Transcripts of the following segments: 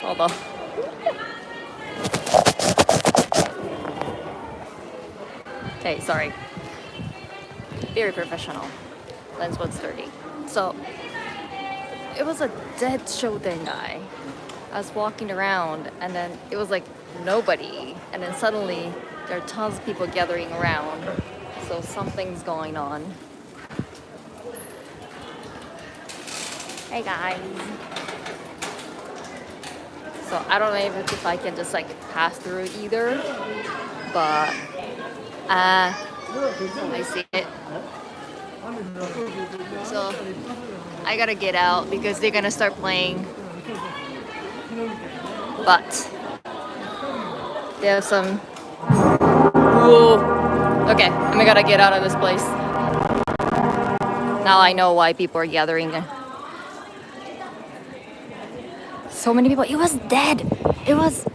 Hold on. Okay, sorry. Very professional. Lens was 30. So it was a dead Shoten guy. I was walking around and then it was like nobody. And then suddenly there are tons of people gathering around. So something's going on. Hey guys. So I don't know if I can just like pass through either. But I see it. So I gotta get out because they're gonna start playing. But they have some. Whoa. Okay, I'm gonna get out of this place. Now I know why people are gathering. So many people. It was dead. It was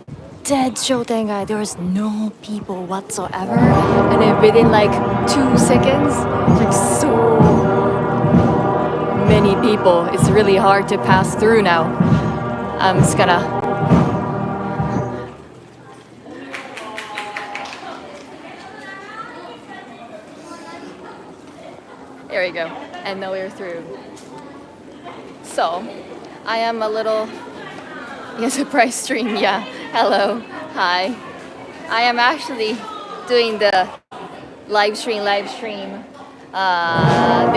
dead Shoten guy. There was no people whatsoever. And then within like 2 seconds, like so many people. It's really hard to pass through now. I'm just gonna. There we go. And now we're through. So, I am a little. Surprise stream, yeah. Hello, hi. I am actually doing the live stream this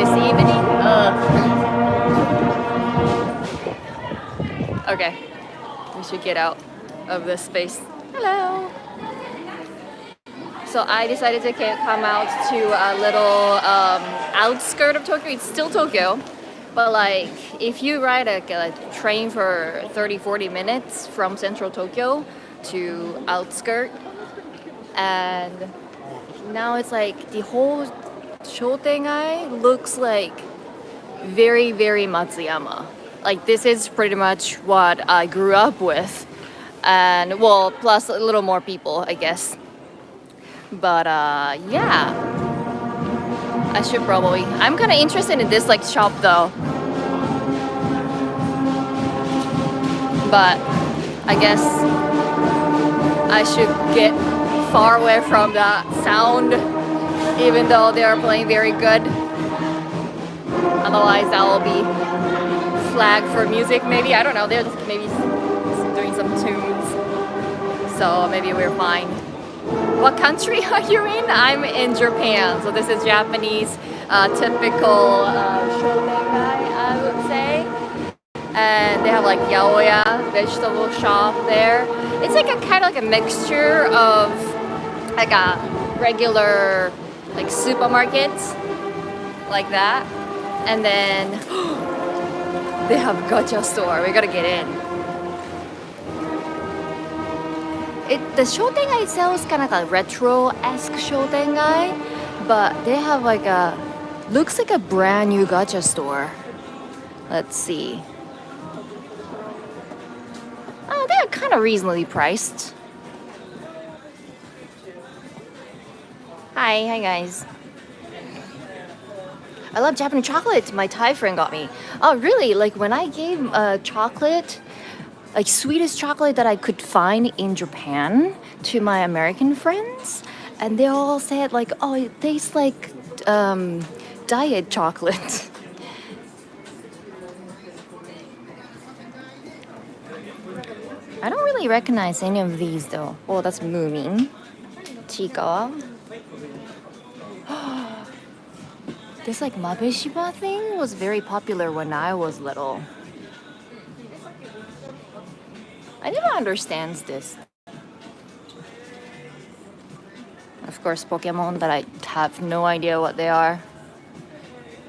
evening. Okay, we should get out of this space. Hello. So I decided to come out to a little outskirt of Tokyo. It's still Tokyo. But like, if you ride a train for 30-40 minutes from central Tokyo to outskirt, and now it's like the whole Shotengai looks like very, very Matsuyama. Like this is pretty much what I grew up with, and well, plus a little more people, I guess. But yeah. I should probably. I'm kind of interested in this like shop though. But I guess I should get far away from the sound, even though they are playing very good. Otherwise, I will be flagged for music. Maybe I don't know. They're just maybe doing some tunes, so maybe we're fine. What country are you in? I'm in Japan, so this is Japanese typical shotengai, I would say. And they have like yaoya vegetable shop there. It's like a kind of like a mixture of like a regular like supermarkets like that, and then they have Gacha store. We gotta get in. The Shotengai itself is kind of like a retro-esque Shotengai, but they have like looks like a brand new Gacha store. Let's see. They're kind of reasonably priced. Hi guys. I love Japanese chocolate. My Thai friend got me. Oh really? Like when I gave chocolate, like sweetest chocolate that I could find in Japan to my American friends, and they all said like, oh, it tastes like diet chocolate. I don't really recognize any of these though. Oh, that's Moomin. Chiikawa. This like Mabeshima thing was very popular when I was little. I never understand this. Of course, Pokemon that I have no idea what they are.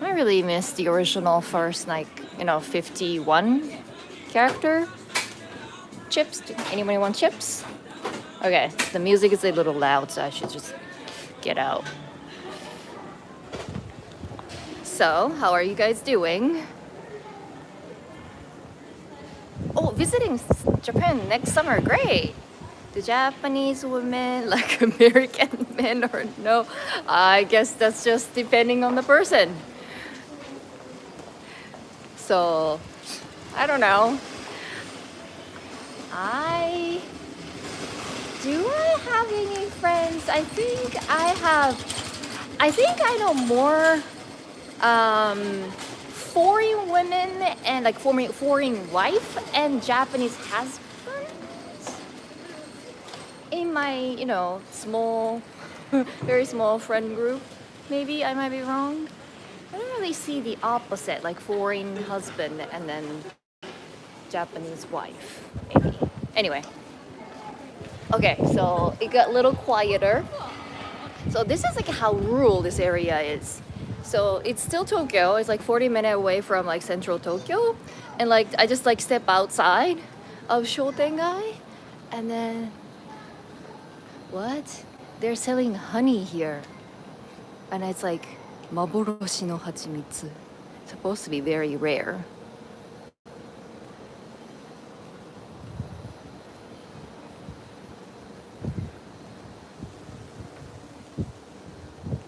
I really miss the original first, like, 51 character. Chips? Anybody want chips? Okay, the music is a little loud, so I should just get out. So, how are you guys doing? Oh, visiting Japan next summer, great. Do Japanese women like American men or no? I guess that's just depending on the person. So, I don't know. I do I have any friends? I think I know more foreign women and like foreign wife and Japanese husband in my, small, very small friend group. Maybe I might be wrong. I don't really see the opposite, like foreign husband and then Japanese wife, maybe. Anyway, okay, so it got a little quieter. So this is like how rural this area is. So it's still Tokyo. It's like 40 minutes away from like central Tokyo. And like I just like step outside of Shotengai and then what? They're selling honey here. And it's like maboroshi no hachimitsu. Supposed to be very rare.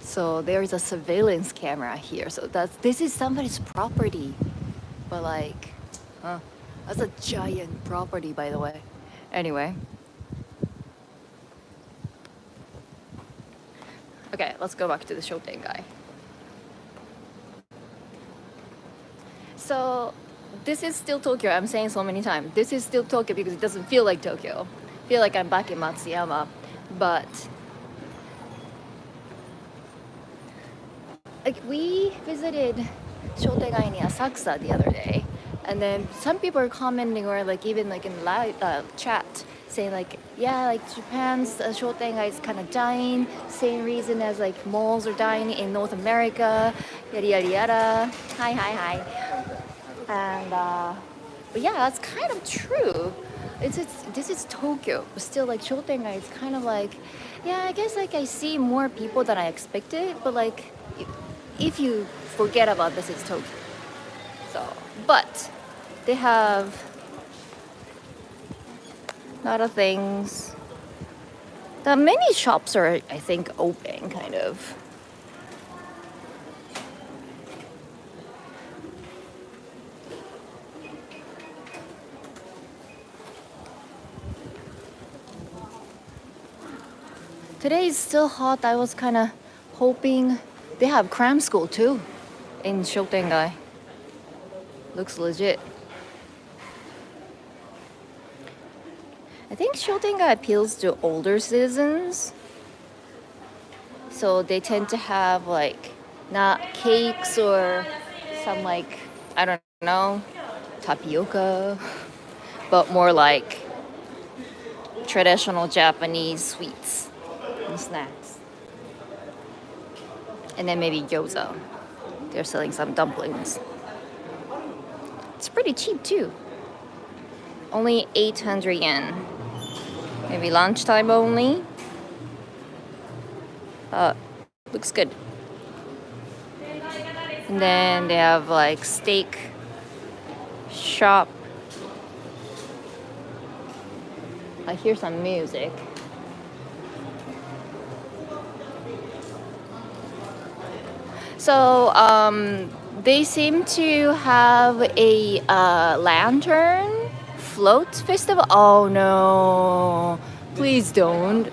So there is a surveillance camera here. So this is somebody's property. But like, that's a giant property, by the way. Anyway. Okay, let's go back to the Shotengai. So this is still Tokyo. I'm saying so many times. This is still Tokyo because it doesn't feel like Tokyo. I feel like I'm back in Matsuyama. But like we visited Shotengai in Asakusa the other day, and then some people are commenting or like even like in live chat saying like, yeah, like Japan's Shotengai is kind of dying, same reason as like malls are dying in North America, yada yada yada. Hi. And but yeah, that's kind of true. This is Tokyo, but still like Shotengai is kind of like, yeah, I guess like I see more people than I expected, but like if you forget about this is Tokyo. So, but they have a lot of things. The many shops are, I think, open, kind of. Today is still hot. I was kind of hoping they have cram school too in Shotengai. Looks legit. I think Shotengai appeals to older citizens. So they tend to have like not cakes or some like, I don't know, tapioca, but more like traditional Japanese sweets and snacks. And then maybe gyoza. They're selling some dumplings. It's pretty cheap too. Only 800 yen. Maybe lunchtime only. Looks good. And then they have like steak shop. I hear some music. So they seem to have a lantern float festival. Oh no, please don't.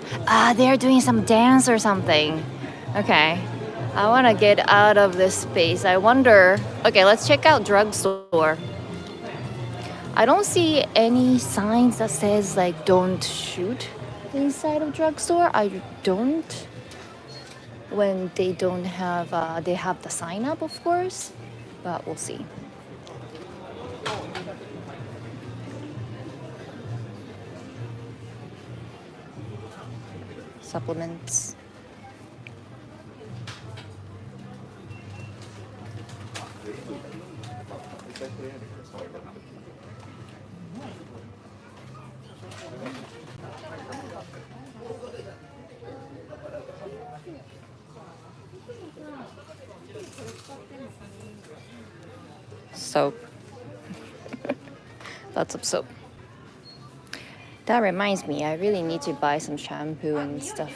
They're doing some dance or something. Okay, I want to get out of this space. I wonder. Okay, let's check out Drugstore. I don't see any signs that says like don't shoot inside of Drugstore. I don't. When they don't have, they have the sign up, of course, but we'll see. Supplements. Soap. Lots of soap. That reminds me, I really need to buy some shampoo and stuff.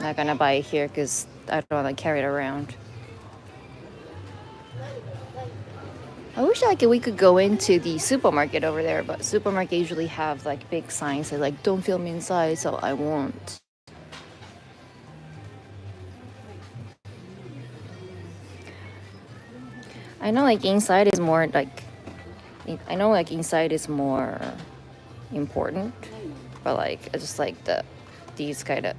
Not gonna buy it here because I don't want to carry it around. I wish like we could go into the supermarket over there, but supermarket usually have like big signs that like don't film inside, so I won't. I know like inside is more like I know like inside is more important, but like I just like these kind of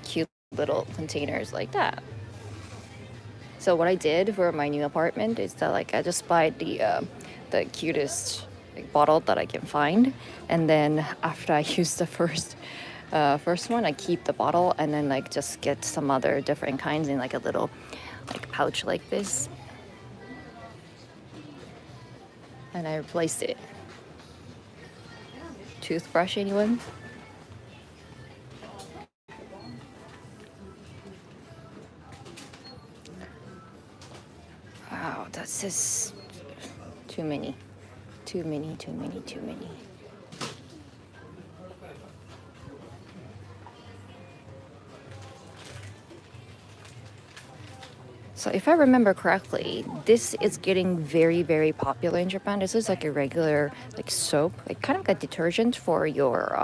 cute little containers like that. So what I did for my new apartment is that like I just buy the cutest like, bottle that I can find, and then after I use the first one, I keep the bottle and then like just get some other different kinds in like a little like pouch like this, and I replaced it. Toothbrush, anyone? Wow, that's just too many. Too many, too many, too many. So if I remember correctly, this is getting very, very popular in Japan. This is like a regular like soap, like kind of like a detergent for your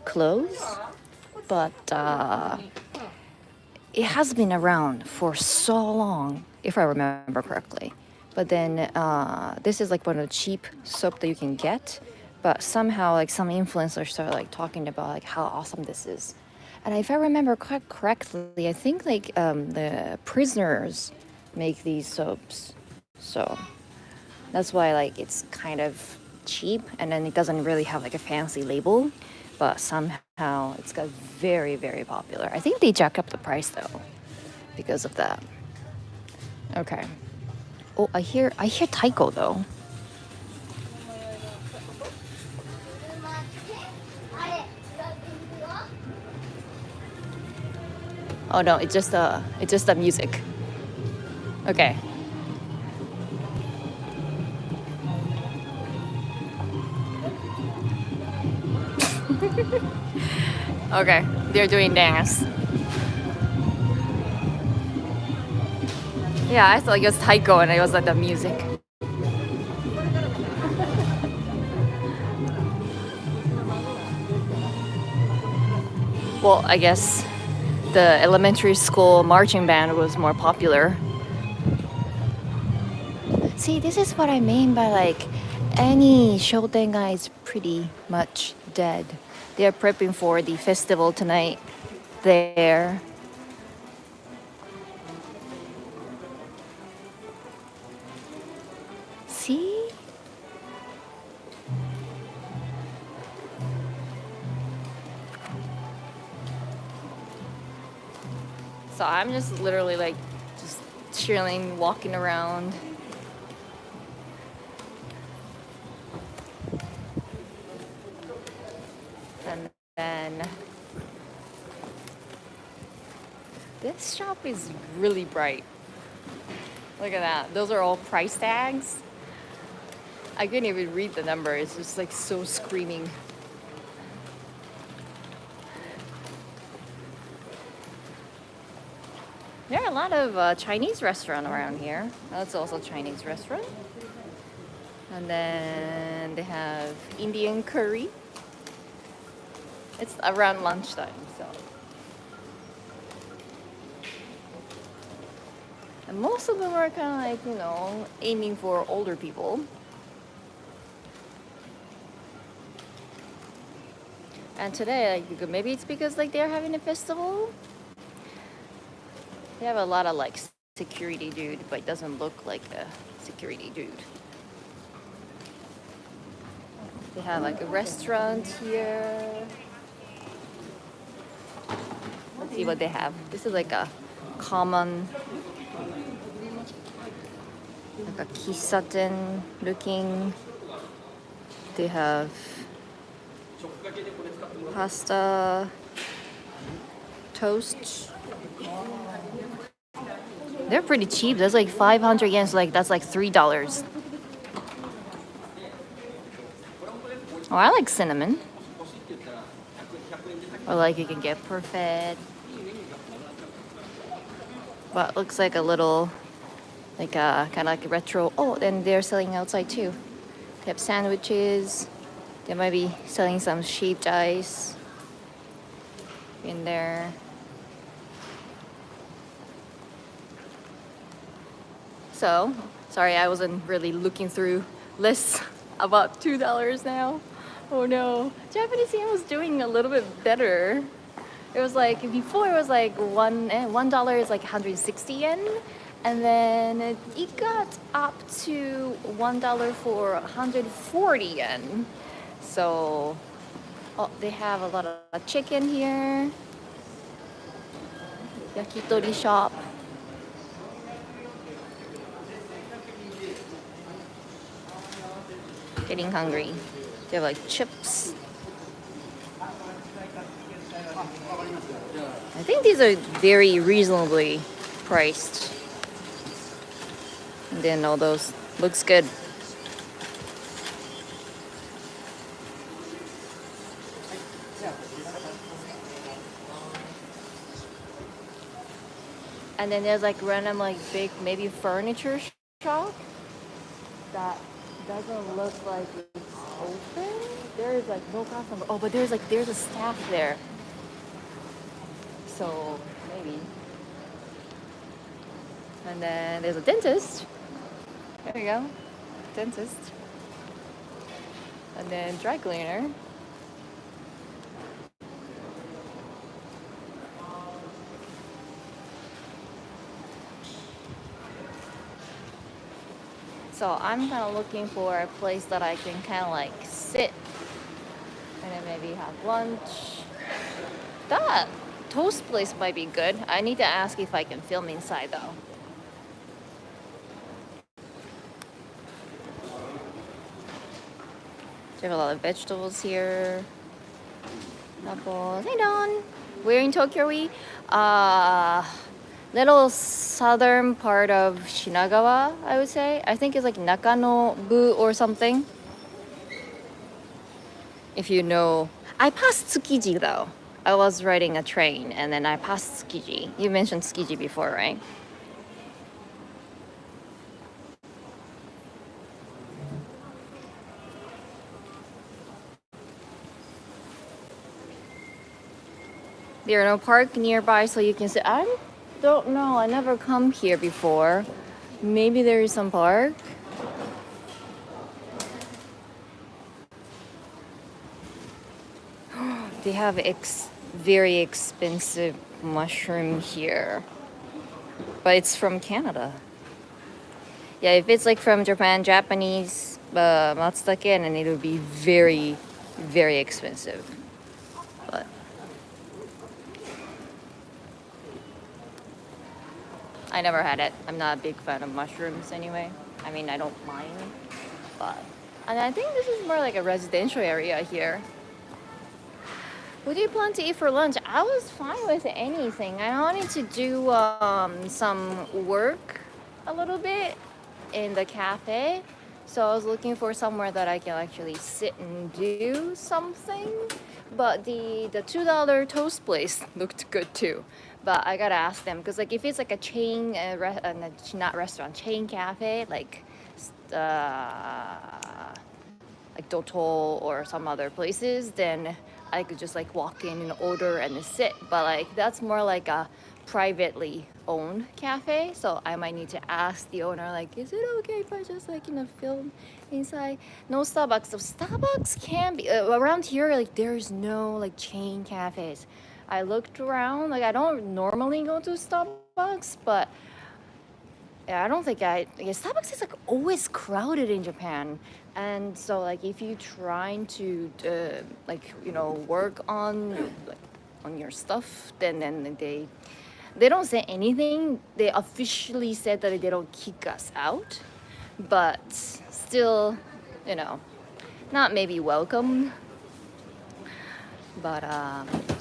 clothes, but it has been around for so long, if I remember correctly. But then this is like one of the cheap soap that you can get, but somehow like some influencers started like talking about like how awesome this is. And if I remember quite correctly, I think like the prisoners make these soaps, so that's why like it's kind of cheap, and then it doesn't really have like a fancy label, but somehow it's got very, very popular. I think they jack up the price though because of that. Okay. Oh, I hear taiko though. Oh no, it's just the music. Okay. Okay, they're doing dance. Yeah, I thought it was taiko and it was like the music. Well, I guess the elementary school marching band was more popular. See, this is what I mean by like any Shotengai is pretty much dead. They're prepping for the festival tonight there. See? So I'm just literally like just chilling, walking around. And then this shop is really bright. Look at that. Those are all price tags. I couldn't even read the number. It's just like so screaming. There are a lot of Chinese restaurant around here. That's also a Chinese restaurant. And then they have Indian curry. It's around lunchtime, so. And most of them are kind of like, aiming for older people. And today, like, maybe it's because like they're having a festival. They have a lot of like security dude, but it doesn't look like a security dude. They have like a restaurant here. Let's see what they have. This is like a common, like a kissaten looking. They have pasta, toast. They're pretty cheap. That's like 500 yen, so like that's like $3. Oh, I like cinnamon. Or like you can get perfect. But looks like a little like kind of like retro. Oh, and they're selling outside too. They have sandwiches. They might be selling some shaved ice in there. So, sorry, I wasn't really looking through lists. About $2 now. Oh no. Japanese yen was doing a little bit better. It was like before it was like $1 is like 160 yen, and then it got up to $1 for 140 yen. So, oh, they have a lot of chicken here. Yakitori shop. Getting hungry. They have like chips. I think these are very reasonably priced. And then all those looks good. And then there's like random like big maybe furniture shop that doesn't look like it's open. There is like no customer. Oh, but there's a staff there. So maybe. And then there's a dentist. There we go. Dentist. And then dry cleaner. So I'm kind of looking for a place that I can kind of like sit and then maybe have lunch. That toast place might be good. I need to ask if I can film inside though. They have a lot of vegetables here. Apples. Hey Don. Where in Tokyo are we? Little southern part of Shinagawa, I would say. I think it's like Nakanobu or something. If you know. I passed Tsukiji though. I was riding a train and then I passed Tsukiji. You mentioned Tsukiji before, right? There are no park nearby so you can sit. I don't know. I never come here before. Maybe there is some park. They have very expensive mushroom here. But it's from Canada. Yeah, if it's like from Japan, Japanese matsutake, then it would be very, very expensive. But I never had it. I'm not a big fan of mushrooms anyway. I mean, I don't mind. But and I think this is more like a residential area here. What do you plan to eat for lunch? I was fine with anything. I wanted to do some work a little bit in the cafe. So I was looking for somewhere that I can actually sit and do something. But the $2 toast place looked good too. But I gotta ask them because like if it's like a chain, not restaurant, chain cafe, like Doto or some other places, then I could just like walk in and order and sit. But like that's more like a privately owned cafe, so I might need to ask the owner like, is it okay if I just like film inside? No Starbucks. So Starbucks can be around here. Like there's no like chain cafes. I looked around. Like I don't normally go to Starbucks, but yeah, I don't think Starbucks is like always crowded in Japan. And so like if you trying to work on your stuff, then they don't say anything. They officially said that they don't kick us out, but still, not maybe welcome. But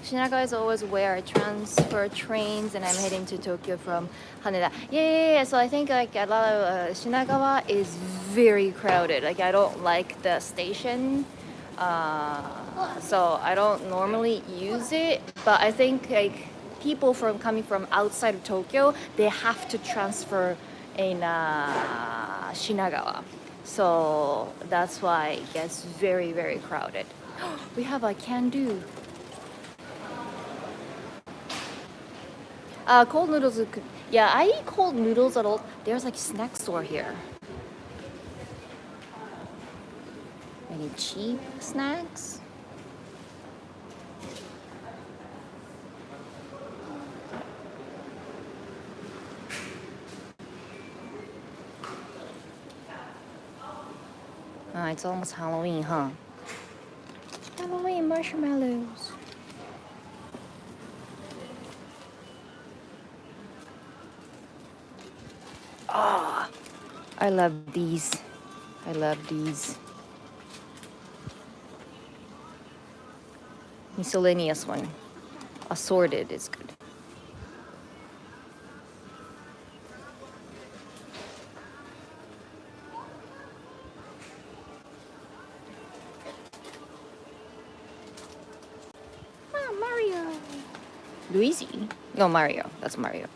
Shinagawa is always where I transfer trains, and I'm heading to Tokyo from Haneda. Yeah. So I think like a lot of Shinagawa is very crowded. Like I don't like the station, so I don't normally use it. But I think like people coming from outside of Tokyo, they have to transfer in Shinagawa. So that's why it gets very, very crowded. We have a can-do. Cold noodles. Yeah, I eat cold noodles at all. There's like snack store here. Any cheap snacks? It's almost Halloween, huh? Halloween marshmallows. Ah, I love these. I love these. Miscellaneous one. Assorted is good. Ah, Mario. Luigi? No, Mario. That's Mario.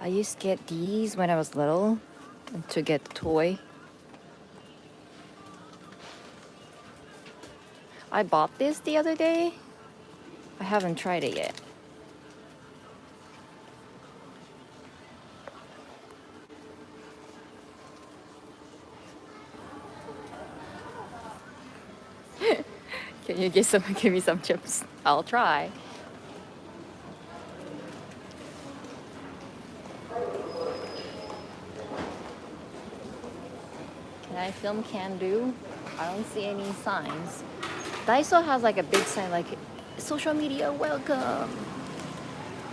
I used to get these when I was little to get the toy. I bought this the other day. I haven't tried it yet. Can you give me some chips? I'll try. Can I film can do? I don't see any signs. Daiso has like a big sign like social media welcome.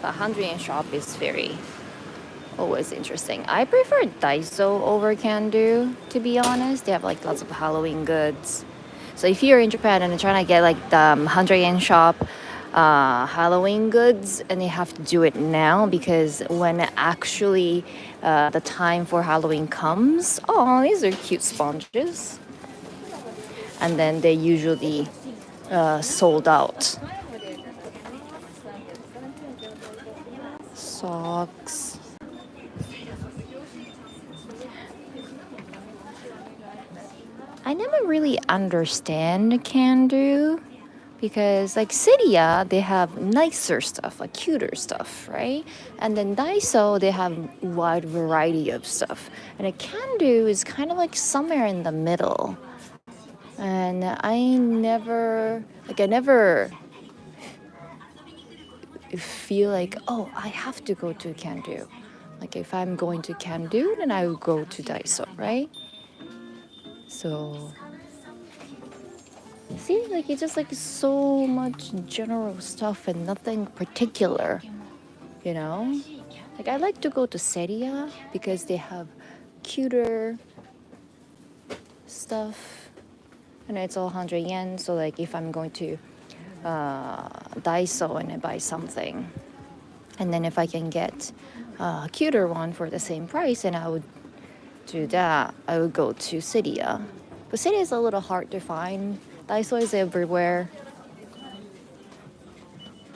But 100 yen shop is very always interesting. I prefer Daiso over can do, to be honest. They have like lots of Halloween goods. So if you're in Japan and you're trying to get like the 100 yen shop Halloween goods, and you have to do it now because when actually the time for Halloween comes, oh, these are cute sponges. And then they usually sold out. Socks. I never really understand can do because like Cydia, they have nicer stuff, like cuter stuff, right? And then Daiso, they have wide variety of stuff. And a can do is kind of like somewhere in the middle. And I never feel like, oh, I have to go to can do. Like if I'm going to can do, then I would go to Daiso, right? So see, like it's just like so much general stuff and nothing particular, you know? Like I like to go to Seria because they have cuter stuff and it's all 100 yen. So like if I'm going to Daiso and I buy something, and then if I can get a cuter one for the same price, and I would do that, I would go to Cydia. But Cydia is a little hard to find. Daiso is everywhere.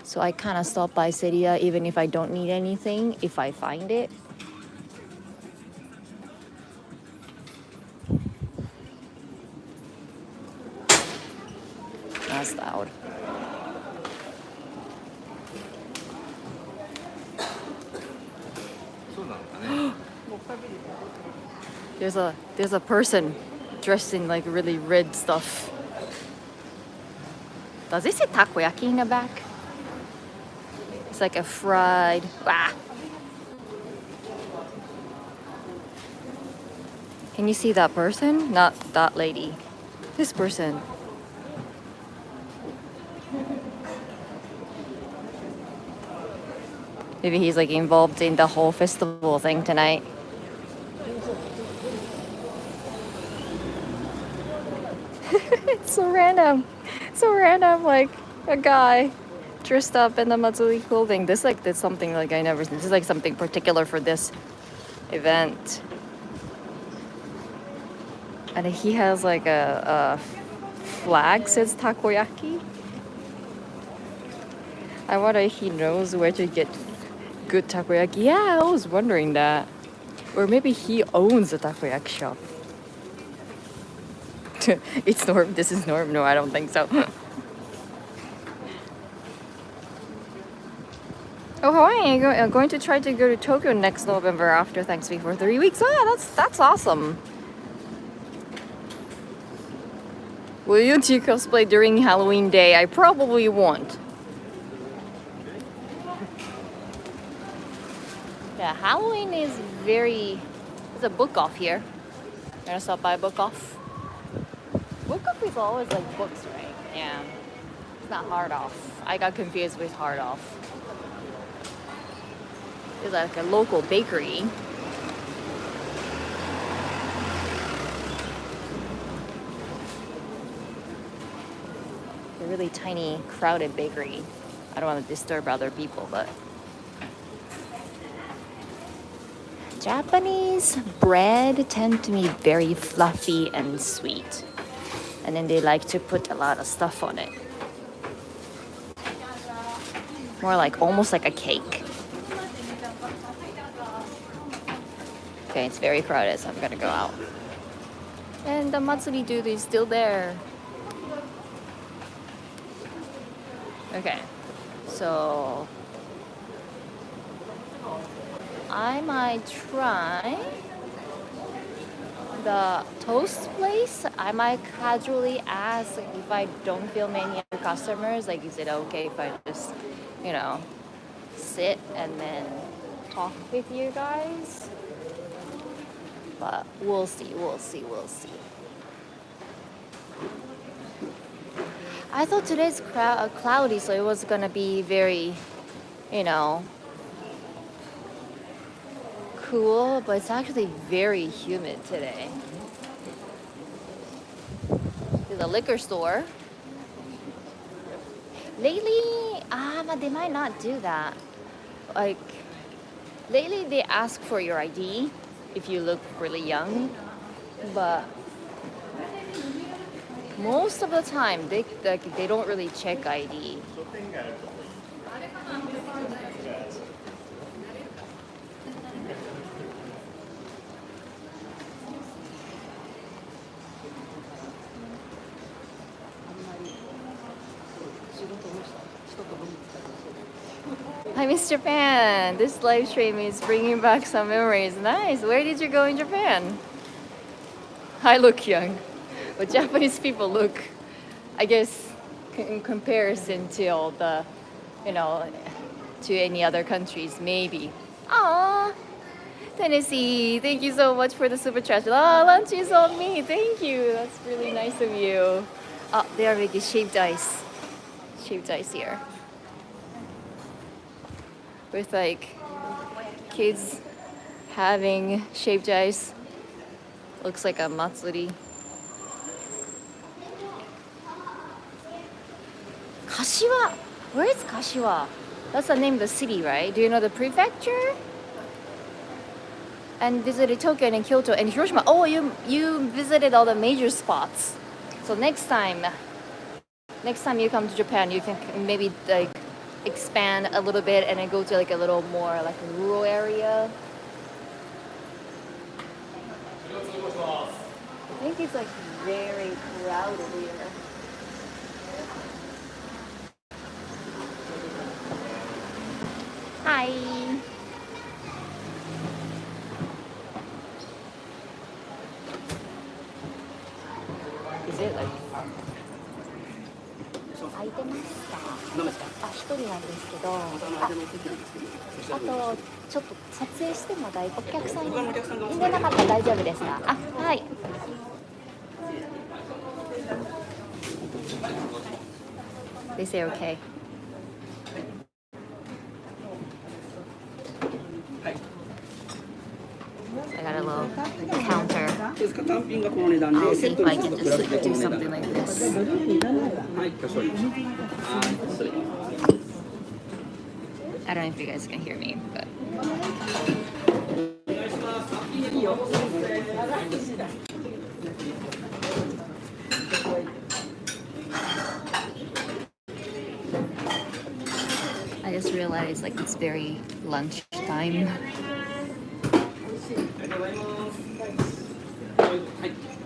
So I kind of stop by Cydia even if I don't need anything, if I find it. That's loud. There's a person dressed in like really red stuff. Does it say takoyaki in the back? It's like a fried. Ah. Can you see that person? Not that lady. This person. Maybe he's like involved in the whole festival thing tonight. It's so random. So random, like a guy dressed up in the Matsuri clothing. This like did something like I never seen. This is like something particular for this event. And he has like a flag says takoyaki. I wonder if he knows where to get good takoyaki. Yeah, I was wondering that. Or maybe he owns a takoyaki shop. It's Norm. This is Norm. No, I don't think so. Oh, Hawaii! I'm going to try to go to Tokyo next November after Thanksgiving for 3 weeks. Oh, yeah, that's awesome. Will you do cosplay during Halloween day? I probably won't. Yeah, Halloween is very... There's a book off here. You wanna stop by book off? Book off is always like books, right? Yeah. It's not hard off. I got confused with hard off. It's like a local bakery. A really tiny, crowded bakery. I don't want to disturb other people, but Japanese bread tend to be very fluffy and sweet. And then they like to put a lot of stuff on it. More like, almost like a cake. Okay, it's very crowded, so I'm gonna go out. And the Matsuri dude is still there. Okay, so I might try the toast place. I might casually ask if I don't feel many other customers, like, is it okay if I just, you know, sit and then talk with you guys? But we'll see. I thought today's cloudy, so it was gonna be very, you know, cool, but it's actually very humid today. There's a liquor store. Lately, but they might not do that. Like, lately they ask for your ID if you look really young, but most of the time they don't really check ID. I miss Japan. This live stream is bringing back some memories. Nice. Where did you go in Japan? I look young, but Japanese people look, I guess, in comparison to all the, you know, to any other countries, maybe. Aww. Tennessee, thank you so much for the super chat. Lunch is on me. Thank you. That's really nice of you. Oh, they are making shaved ice. Shaved ice here. With like kids having shaved ice. Looks like a matsuri. Kashiwa! Where is Kashiwa? That's the name of the city, right? Do you know the prefecture? And visited Tokyo and Kyoto and Hiroshima. Oh, you visited all the major spots. So next time you come to Japan, you can maybe like expand a little bit and then go to like a little more like rural area. I think it's like very crowded here. Hi. Is it like 空いてますか？あ、一人なんですけど、あとちょっと撮影してもお客さん入れなかったら大丈夫ですか？あ、はい。They say okay. I got a little counter. I'll see if I can just do something like this. I don't know if you guys can hear me, but. I just realized like it's very lunchtime.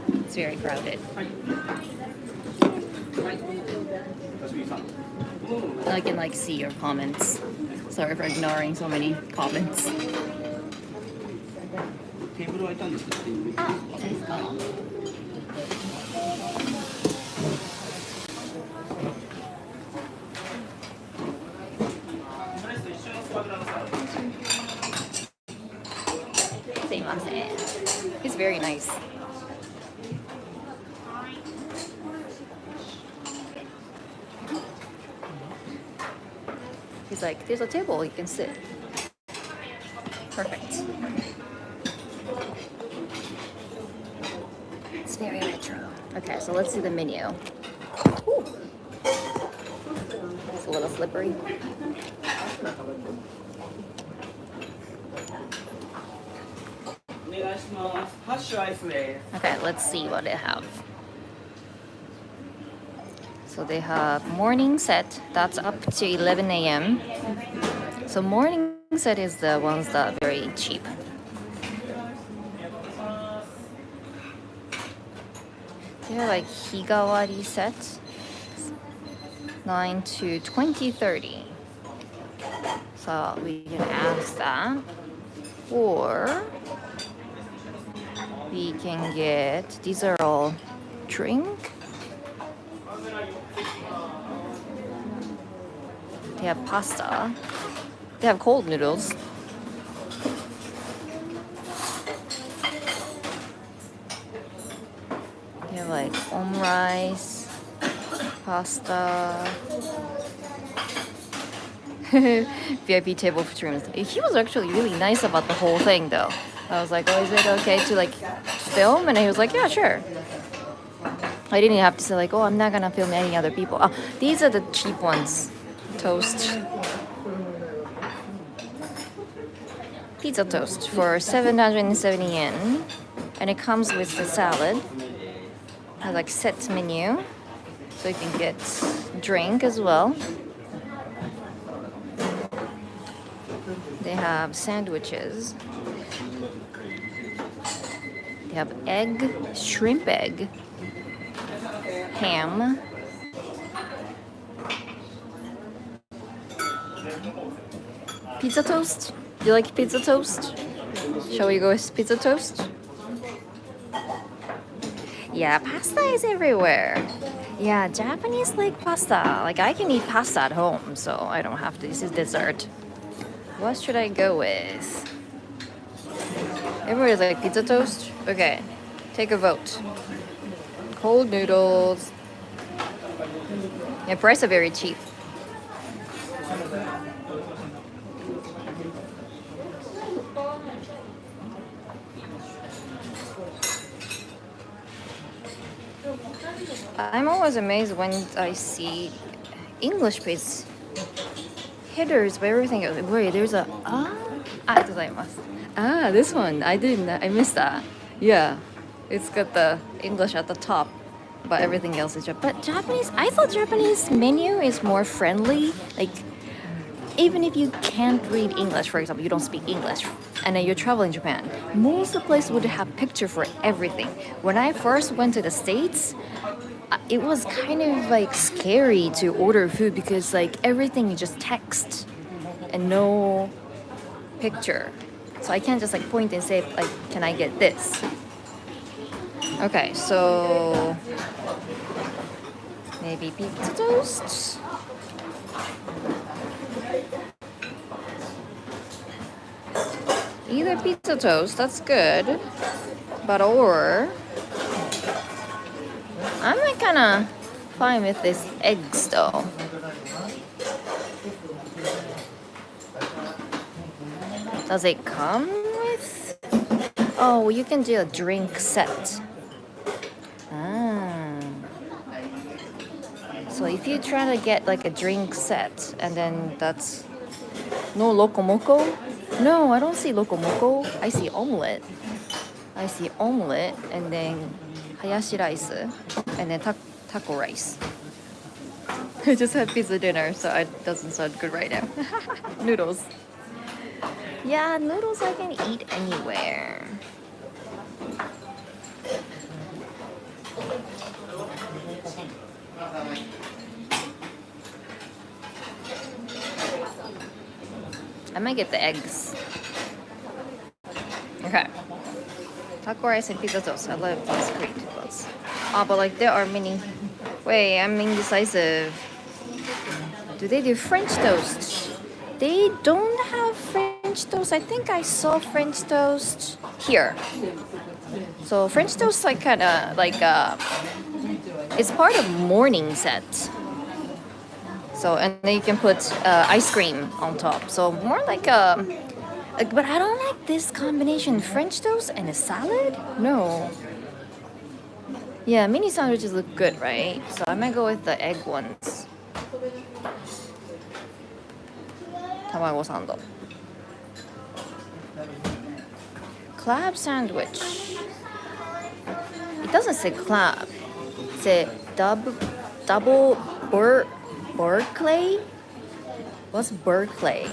It's very crowded. I can like see your comments. Sorry for ignoring so many comments. It's very nice. He's like, there's a table you can sit. Perfect. It's very retro. Okay, so let's see the menu. Ooh. It's a little slippery. Okay, let's see what they have. So they have morning set, that's up to 11 a.m. So morning set is the ones that are very cheap. They have like higawari set, 9 to 20:30. So we can ask that. Or we can get, these are all drink. They have pasta. They have cold noodles. They have like rice, pasta. VIP table for rooms. He was actually really nice about the whole thing though. I was like, oh, is it okay to like film? And he was like, yeah, sure. I didn't have to say like, oh, I'm not gonna film any other people. Oh, these are the cheap ones. Toast. Pizza toast for 770 yen. And it comes with the salad. I like set menu. So you can get drink as well. They have sandwiches. They have egg, shrimp egg, ham, pizza toast. Do you like pizza toast? Shall we go with pizza toast? Yeah, pasta is everywhere. Yeah, Japanese like pasta. Like I can eat pasta at home, so I don't have to. This is dessert. What should I go with? Everybody's like pizza toast? Okay, take a vote. Cold noodles. Yeah, price are very cheap. I'm always amazed when I see English based headers by everything. Wait, there's a this one. I missed that. Yeah. It's got the English at the top, but everything else is Japanese. But Japanese, I thought Japanese menu is more friendly. Like, even if you can't read English, for example, you don't speak English, and then you're traveling Japan, most of the places would have picture for everything. When I first went to the States, it was kind of like scary to order food because like everything is just text and no picture. So I can't just like point and say like, can I get this? Okay, so maybe pizza toast. Either pizza toast, that's good, but or I'm like kinda fine with this eggs though. Does it come with? Oh, you can do a drink set. So if you try to get like a drink set and then that's no lokomoko? No, I don't see lokomoko. I see omelette. And then hayashi rice and then taco rice. I just had pizza dinner, so it doesn't sound good right now. Noodles. Yeah, noodles I can eat anywhere. I might get the eggs. Okay. Taco rice and pizza toast. I love these great toast. Oh, but like there are many. Wait, I'm indecisive. Do they do French toast? They don't have French toast. I think I saw French toast here. So French toast like kind of like it's part of morning set. So and then you can put ice cream on top. So more like a. But I don't like this combination: French toast and a salad. No. Yeah, mini sandwiches look good, right? So I might go with the egg ones. Tamago sando. Club sandwich. It doesn't say club. It says double Berkeley? What's Berkeley?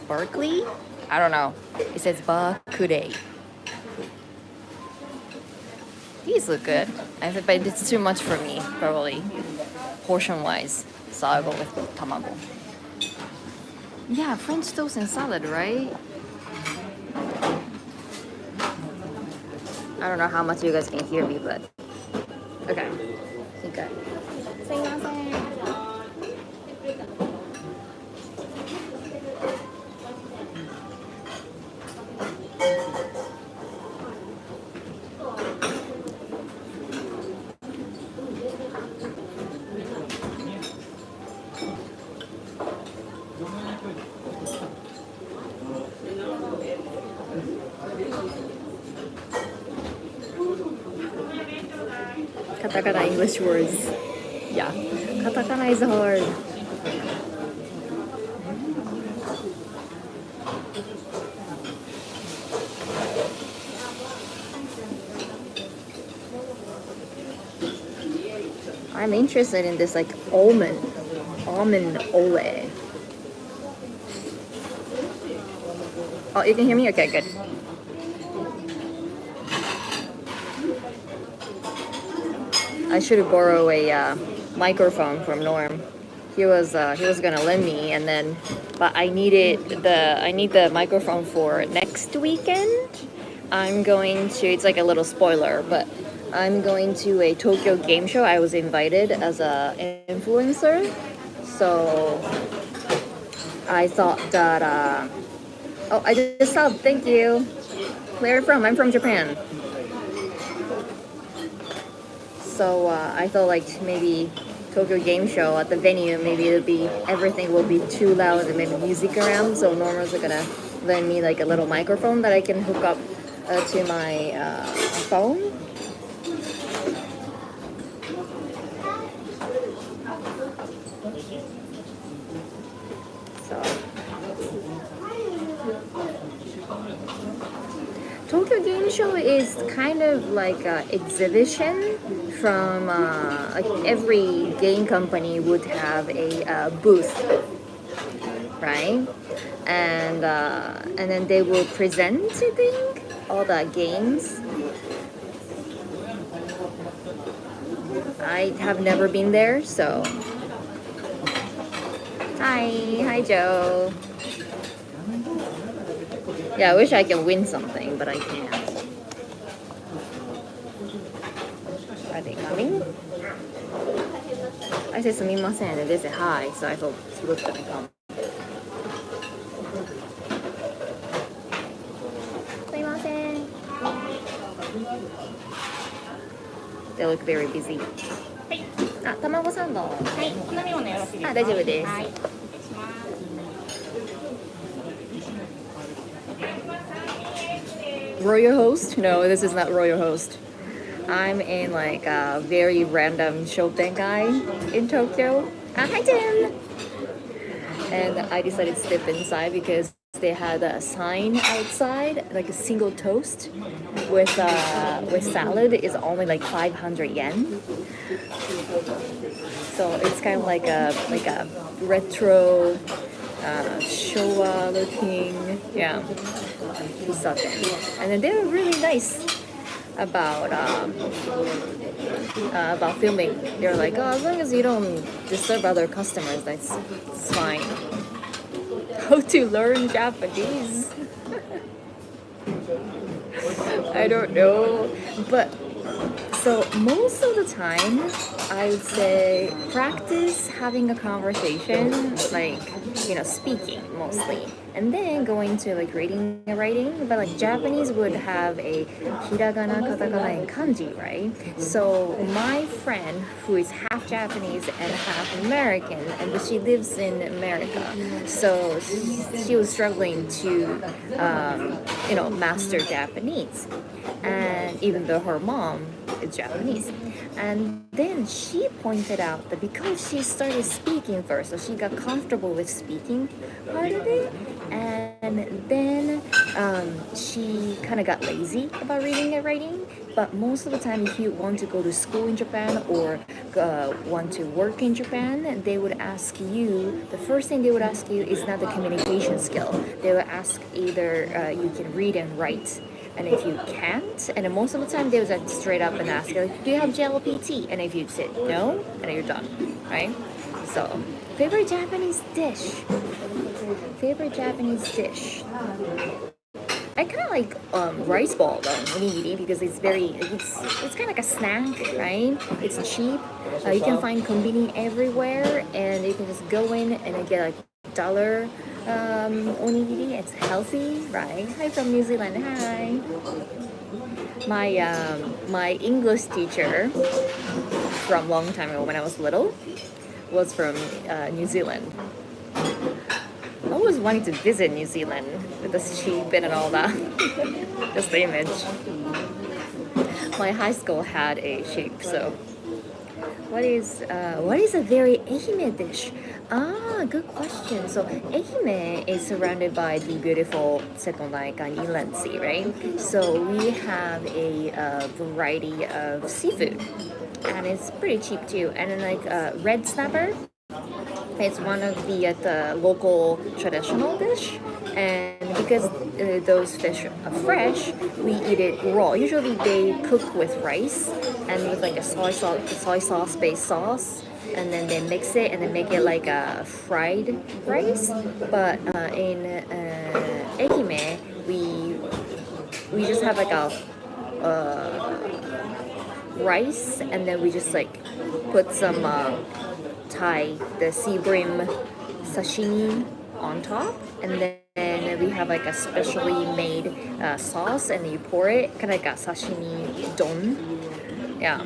Berkeley? I don't know. It says Bakude. These look good. I think, but it's too much for me, probably, portion-wise. So I'll go with tamago. Yeah, French toast and salad, right? I don't know how much you guys can hear me, but okay. Okay. Katakana English words. Yeah. Katakana is hard. I'm interested in this like almond ole. Oh, you can hear me? Okay, good. I should borrow a microphone from Norm. He was gonna lend me, and then, but I need the microphone for next weekend. I'm going to. It's like a little spoiler, but I'm going to a Tokyo game show. I was invited as an influencer, so I thought that. Oh, I just subbed. Thank you. Where are you from? I'm from Japan. So I thought like maybe Tokyo Game Show at the venue, maybe everything will be too loud and maybe music around. So Norma's gonna lend me like a little microphone that I can hook up to my phone. Tokyo Game Show is kind of like an exhibition from like every game company would have a booth, right? And then they will present, I think, all the games. I have never been there, so. Hi Joe. Yeah, I wish I could win something, but I can't. Are they coming? I said sumimasen and they said hi, so I thought he was gonna come. Sumimasen. They look very busy. あ、卵サンド。はい、飲み物よろしいですか？あ、大丈夫です。はい。 Royal Host? No, this is not Royal Host. I'm in like a very random Shotengai in Tokyo. Hi Tim! And I decided to step inside because they had a sign outside, like a single toast with salad is only like 500 yen. So it's kind of like a retro Showa looking, yeah, pizza. And then they were really nice about filming. They're like, oh, as long as you don't disturb other customers, that's it's fine. How to learn Japanese? I don't know, but so most of the time, I would say practice having a conversation, like, speaking mostly, and then going to like reading and writing. But like Japanese would have a hiragana, katakana, and kanji, right? So my friend, who is half Japanese and half American, and she lives in America, so she was struggling to, master Japanese, and even though her mom is Japanese. And then she pointed out that because she started speaking first, so she got comfortable with speaking part of it, and then she kind of got lazy about reading and writing. But most of the time, if you want to go to school in Japan or want to work in Japan, they would ask you, the first thing they would ask you is not the communication skill. They would ask either you can read and write. And if you can't, and then most of the time they would like straight up and ask you, like, do you have JLPT? And if you say no, then you're done, right? So, favorite Japanese dish. I kind of like rice ball though, onigiri, because it's kind of like a snack, right? It's cheap. You can find konbini everywhere, and you can just go in and get like dollar onigiri. It's healthy, right? Hi from New Zealand. Hi. My English teacher from long time ago when I was little was from New Zealand. I always wanted to visit New Zealand with the sheep and all that. Just the image. My high school had a sheep, so. What is a very Ehime dish? Good question. So Ehime is surrounded by the beautiful Second Lake and Inland Sea, right? So we have a variety of seafood, and it's pretty cheap too. And then like red snapper. It's one of the local traditional dish, and because those fish are fresh, we eat it raw. Usually they cook with rice and with like a soy sauce based sauce, and then they mix it and then make it like a fried rice. But in Ehime, we just have like a rice, and then we just like put some the sea bream sashimi on top, and then we have like a specially made sauce, and you pour it kind of like a sashimi don. Yeah,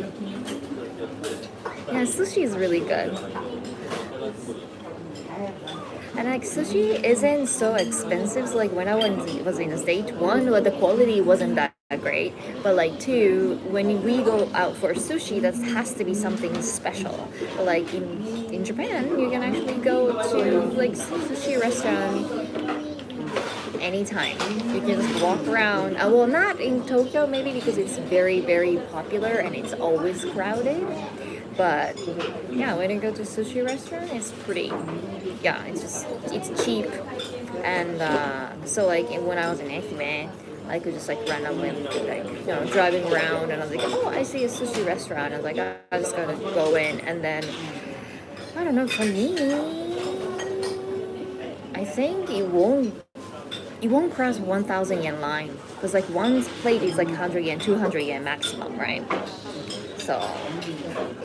sushi is really good. And like sushi isn't so expensive. So like when I was in the States, one, the quality wasn't that great, but like two, when we go out for sushi, that has to be something special. But like in Japan, you can actually go to like sushi restaurant anytime. You can just walk around. Well, not in Tokyo, maybe because it's very, very popular and it's always crowded. But yeah, when you go to a sushi restaurant, it's pretty, it's cheap. And so like when I was in Ehime, I could just like randomly like, driving around, and I was like, oh, I see a sushi restaurant. I was like, I just gotta go in. And then, I don't know, for me, I think it won't cross 1,000 yen line. Because like one plate is like 100 yen, 200 yen maximum, right? So,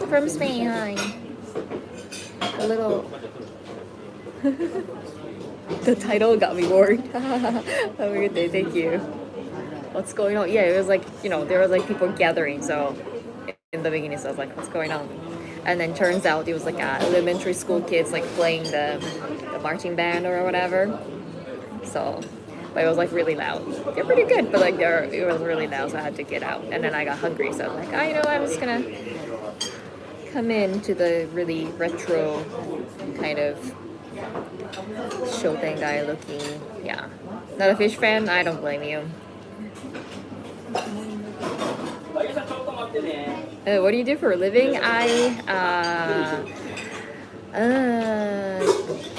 from Spain, hi. A little. The title got me bored. Have a good day, thank you. What's going on? Yeah, it was like, there was like people gathering, so in the beginning, so I was like, what's going on? And then turns out it was like elementary school kids like playing the marching band or whatever. So, but it was like really loud. They're pretty good, but like it was really loud, so I had to get out. And then I got hungry, so I was like, I'm just gonna come in to the really retro kind of Shoten guy looking. Yeah. Not a fish fan? I don't blame you. What do you do for a living?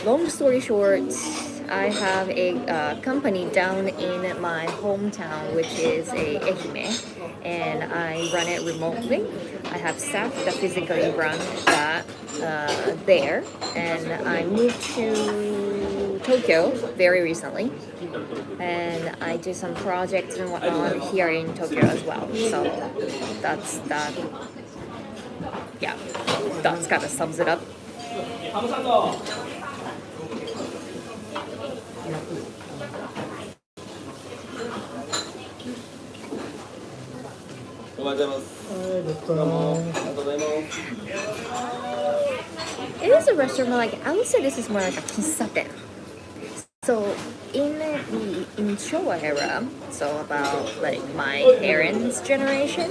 Long story short, I have a company down in my hometown, which is a Ehime, and I run it remotely. I have staff that physically run that there, and I moved to Tokyo very recently, and I do some projects and whatnot here in Tokyo as well. So that's that. Yeah, that's kind of sums it up. It is a restaurant, like I would say this is more like a kissaten. So in Showa era, so about like my parents' generation,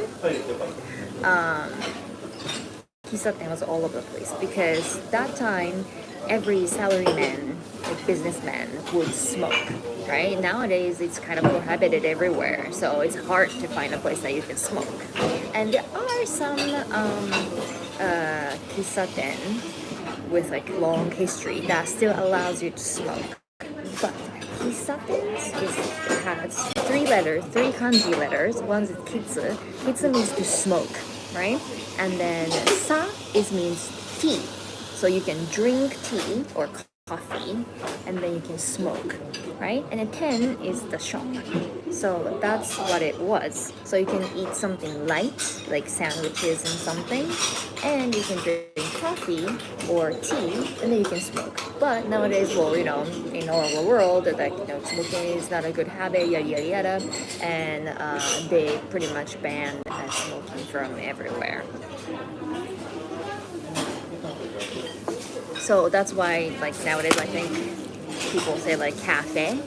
kissaten was all over the place because that time every salaryman, like businessman, would smoke. Right? Nowadays it's kind of prohibited everywhere, so it's hard to find a place that you can smoke. And there are some kissaten with like long history that still allows you to smoke. But kisatens has three kanji letters. One is kitsu. Kitsu means to smoke, right? And then sa means tea. So you can drink tea or coffee, and then you can smoke, right? And a ten is the shop. So that's what it was. So you can eat something light, like sandwiches and something, and you can drink coffee or tea, and then you can smoke. But nowadays, well, in our world, like smoking is not a good habit, yada yada yada, and they pretty much banned smoking from everywhere. So that's why, like nowadays, I think people say like cafe,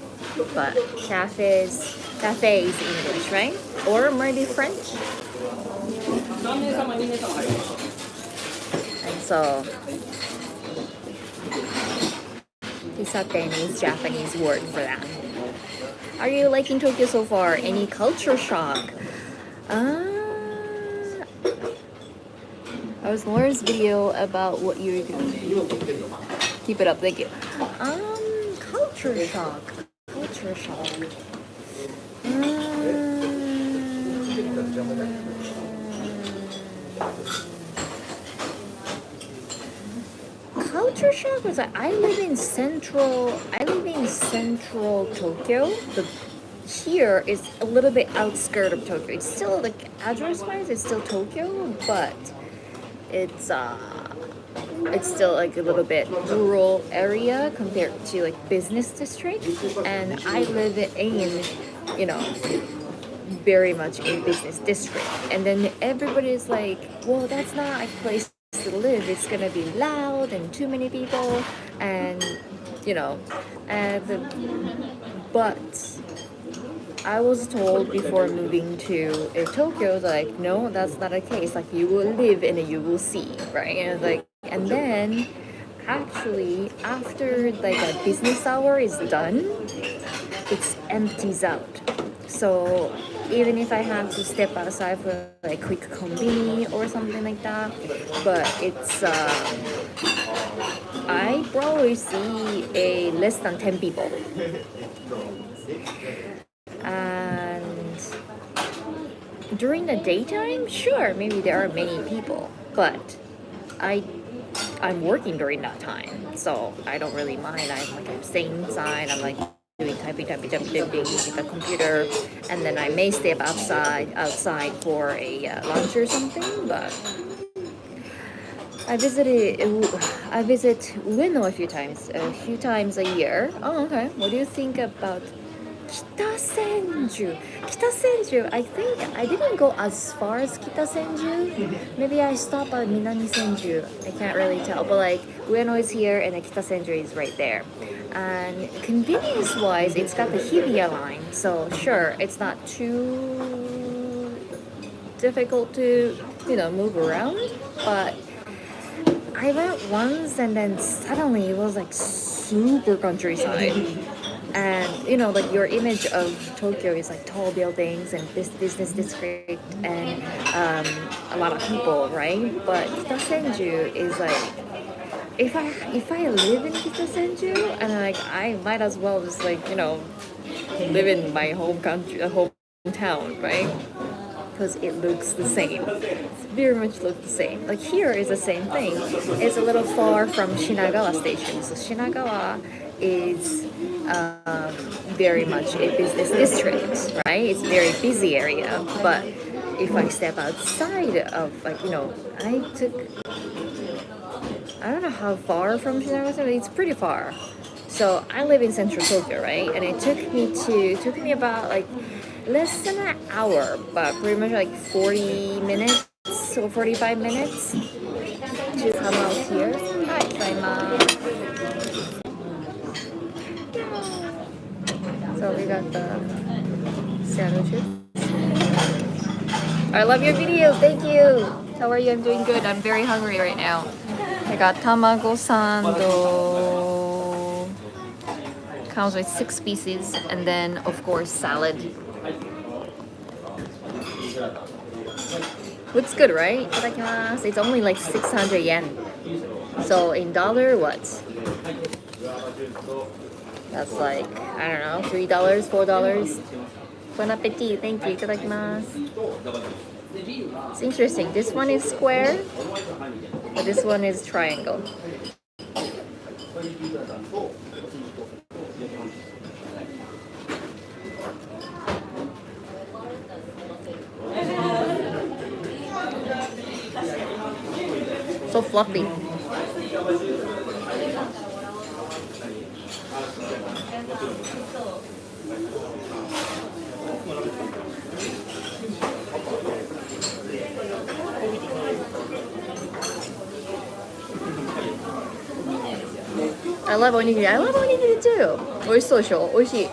but cafe is English, right? Or maybe French. And so, kisaten is Japanese word for that. Are you liking Tokyo so far? Any culture shock? I was Laura's video about what you're doing. Keep it up, thank you. Culture shock. Culture shock. Culture shock was like I live in central Tokyo. Here is a little bit outskirt of Tokyo. It's still like address-wise, it's still Tokyo, but it's still like a little bit rural area compared to like business district, and I live in very much in business district, and then everybody's like, well, that's not a place to live, it's gonna be loud and too many people, and but I was told before moving to Tokyo, like, no, that's not the case. Like, you will live and you will see, right? And then, actually, after like a business hour is done, it empties out. So even if I have to step outside for like quick konbini or something like that, but it's I probably see less than 10 people. And during the daytime, sure, maybe there are many people, but I'm working during that time, so I don't really mind. I'm staying inside. I'm like doing typing using the computer, and then I may step outside for a lunch or something. But I visit Ueno a few times a year. Oh, okay. What do you think about Kita Senju, I think I didn't go as far as Kita Senju. Maybe I stopped at Minami Senju. I can't really tell, but like Ueno is here and the Kita Senju is right there. And convenience-wise, it's got the Hibiya line, so sure, it's not too difficult to move around. But I went once and then suddenly it was like super countryside. And you know, like your image of Tokyo is like tall buildings and this business district and a lot of people, right? But Kitasenju is like, if I live in Kitasenju, and like I might as well just like, you know, live in my home country, hometown, right? Because it looks the same. It very much looks the same. Like here is the same thing. It's a little far from Shinagawa station. So Shinagawa is very much a business district, right? It's a very busy area. But if I step outside of, like, you know, I don't know how far from Shinagawa, but it's pretty far. So I live in central Tokyo, right? And it took me about like less than an hour, but pretty much like 40 minutes or 45 minutes to come out here. Hi, gozaimasu. So we got the sandwiches. I love your videos. Thank you. How are you? I'm doing good. I'm very hungry right now. I got tamago sando. Comes with 6 pieces, and then of course salad. Looks good, right? Itadakimasu. It's only like 600 yen. So in dollar, what? That's like, I don't know, $3, $4. Bon appetit. Thank you. Itadakimasu. It's interesting. This one is square, but this one is triangle. So fluffy. I love onigiri. I love onigiri too. 美味しそうでしょ? 美味しい.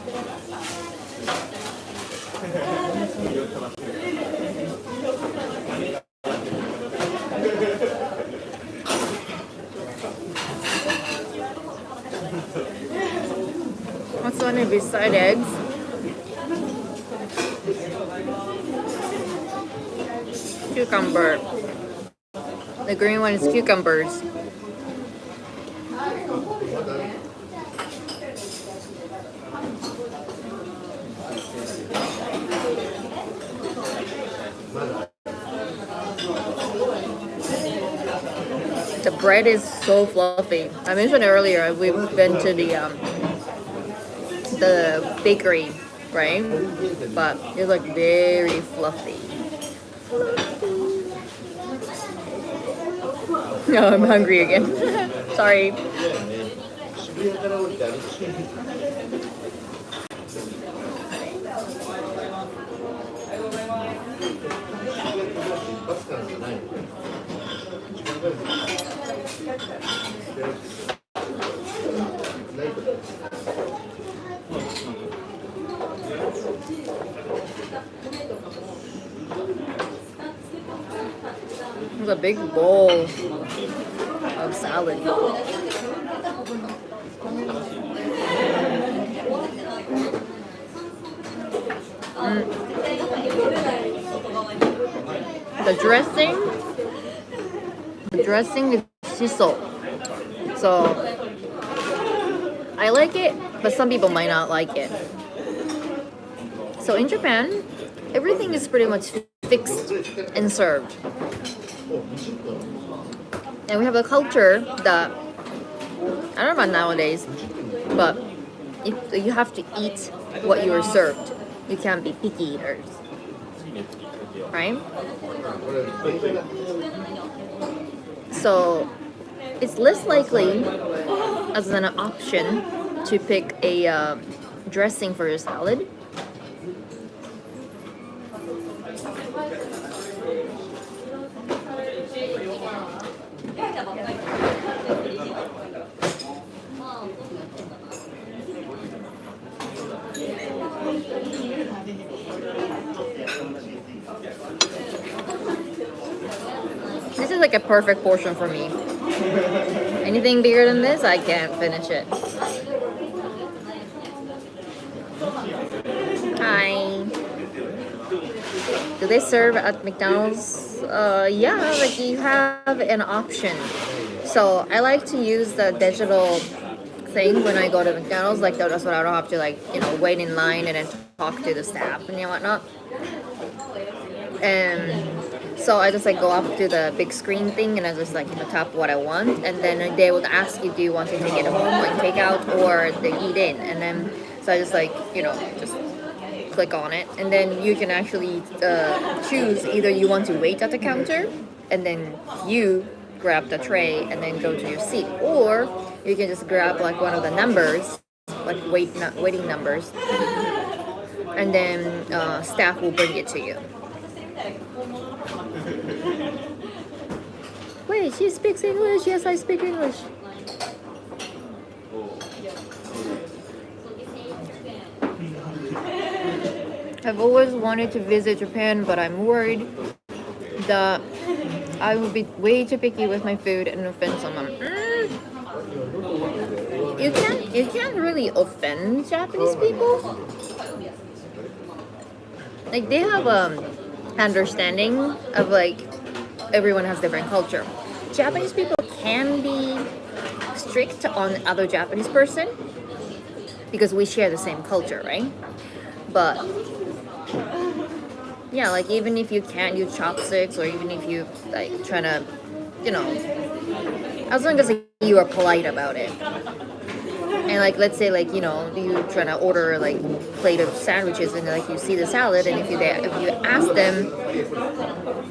What's on it beside eggs? Cucumber. The green one is cucumbers. The bread is so fluffy. I mentioned earlier we've been to the bakery, right? But it's like very fluffy. No, I'm hungry again. Sorry. There's a big bowl of salad. The dressing is shiso. So I like it, but some people might not like it. So in Japan, everything is pretty much fixed and served. And we have a culture that, I don't know about nowadays, but you have to eat what you are served. You can't be picky eaters. Right? So it's less likely as an option to pick a dressing for your salad. This is like a perfect portion for me. Anything bigger than this, I can't finish it. Hi. Do they serve at McDonald's? Yeah, like you have an option. So I like to use the digital thing when I go to McDonald's. Like that's what I don't have to wait in line and then talk to the staff and whatnot. And so I just go up to the big screen thing and I just tap what I want, and then they would ask you, do you want to take it home, like take out, or the eat in, and then so I just just click on it, and then you can actually choose either you want to wait at the counter and then you grab the tray and then go to your seat, or you can just grab one of the numbers, waiting numbers, and then staff will bring it to you. Wait, she speaks English? Yes, I speak English. I've always wanted to visit Japan, but I'm worried that I would be way too picky with my food and offend someone. You can't really offend Japanese people. They have understanding of everyone has different culture. Japanese people can be strict on other Japanese person because we share the same culture, right? But yeah, even if you can't use chopsticks, or even if you trying to, as long as you are polite about it. And let's say you trying to order plate of sandwiches, and you see the salad, and if you ask them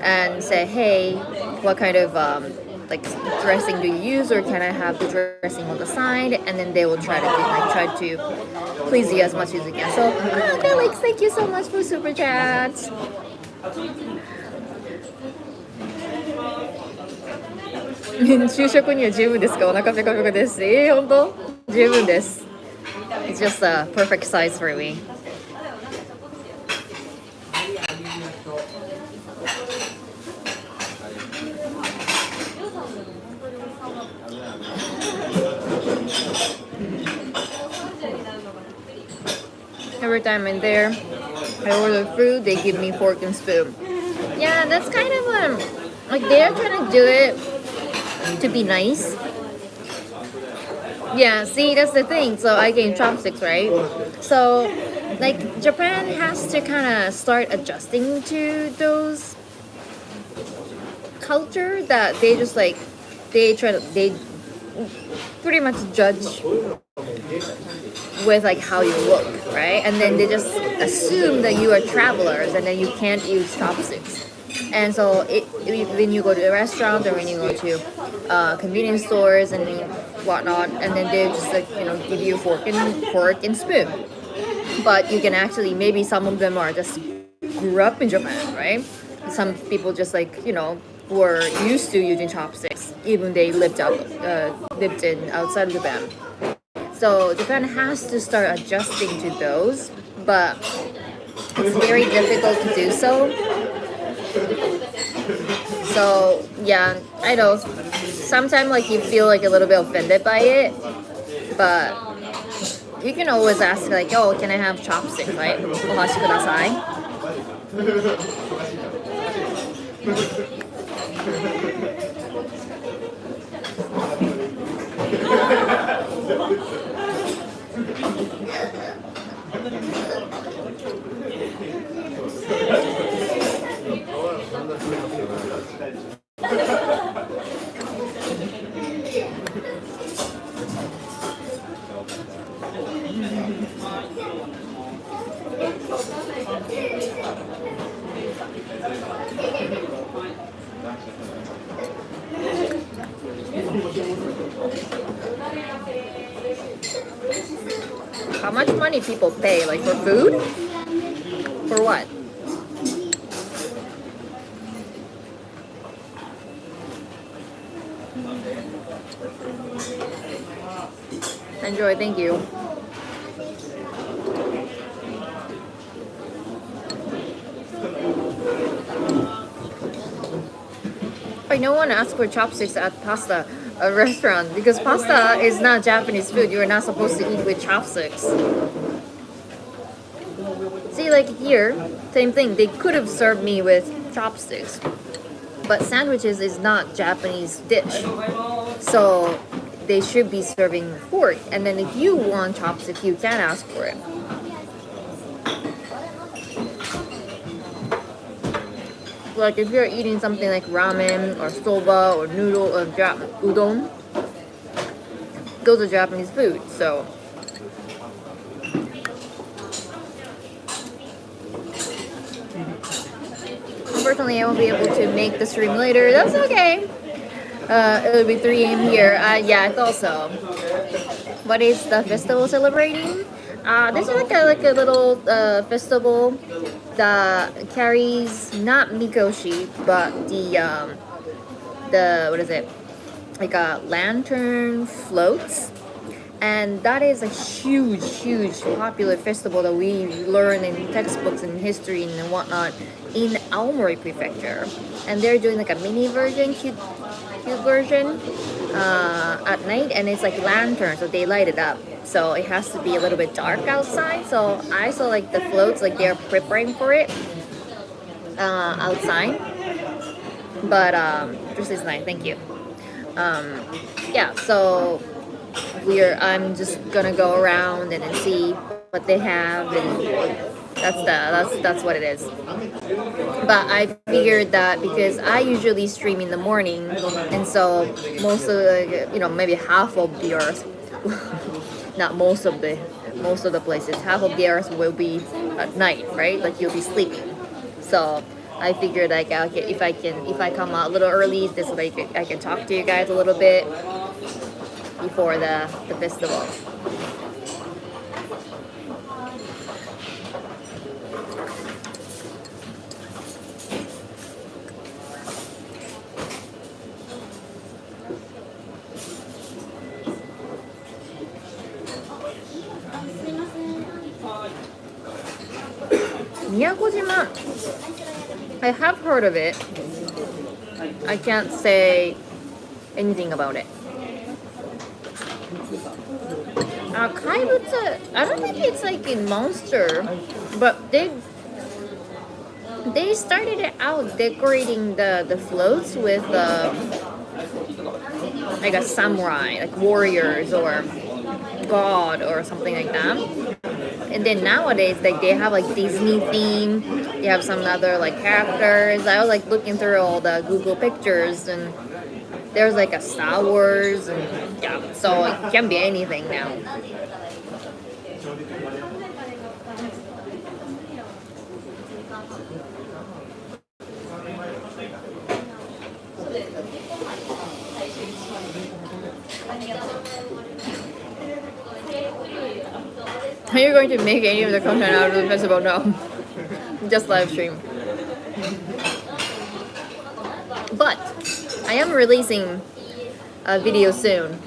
and say, hey, what kind of dressing do you use, or can I have the dressing on the side, and then they will try to please you as much as you can. So Felix, thank you so much for super chats. It's just a perfect size for me. Every time I'm there, I order food, they give me fork and spoon. Yeah, that's kind of they're trying to do it to be nice. Yeah, see, that's the thing. So I gained chopsticks, right? So Japan has to kind of start adjusting to those culture that they just they pretty much judge with how you look, right? And then they just assume that you are travelers and then you can't use chopsticks. And so when you go to the restaurant, or when you go to convenience stores and whatnot, and then they just give you fork and spoon. But you can actually, maybe some of them are just grew up in Japan, right? Some people just were used to using chopsticks, even they lived in outside of Japan. So Japan has to start adjusting to those, but it's very difficult to do so. So yeah, I know sometimes you feel a little bit offended by it, but you can always ask oh, can I have chopsticks, right? Ohashi kudasai. How much money people pay for food? For what? Enjoy, thank you. No one asks for chopsticks at pasta restaurant because pasta is not Japanese food. You are not supposed to eat with chopsticks. See, like here, same thing. They could have served me with chopsticks, but sandwiches is not Japanese dish, so they should be serving fork. And then if you want chopsticks, you can ask for it. Like if you're eating something like ramen or soba or noodle or udon, those are Japanese food. So unfortunately, I won't be able to make the stream later. That's okay. It'll be 3 a.m. here. Yeah, I thought so. What is the festival celebrating? This is like a little festival that carries not mikoshi, but the what is it? Like a lantern floats, and that is a huge popular festival that we learn in textbooks and history and whatnot in Aomori Prefecture. And they're doing like a mini version, cute version at night, and it's like lanterns, so they light it up. So it has to be a little bit dark outside. So I saw like the floats, like they're preparing for it outside. But this is nice. Thank you. Yeah. So I'm just gonna go around and then see what they have, and that's what it is. But I figured that because I usually stream in the morning, and so most of the, maybe half of the earth, not most of the places, half of the earth will be at night, right? Like you'll be sleeping. So I figured like if I come out a little early, this way I can talk to you guys a little bit before the festival. Miyakojima, I have heard of it. I can't say anything about it. Kaibutsu, I don't think it's like a monster, but they started it out decorating the floats with like a samurai, like warriors or god or something like that. And then nowadays, like they have like Disney theme. They have some other like characters. I was like looking through all the Google pictures, and there's like a Star Wars, and yeah. So it can be anything now. Are you going to make any of the content out of the festival? No. Just live stream. But I am releasing a video soon.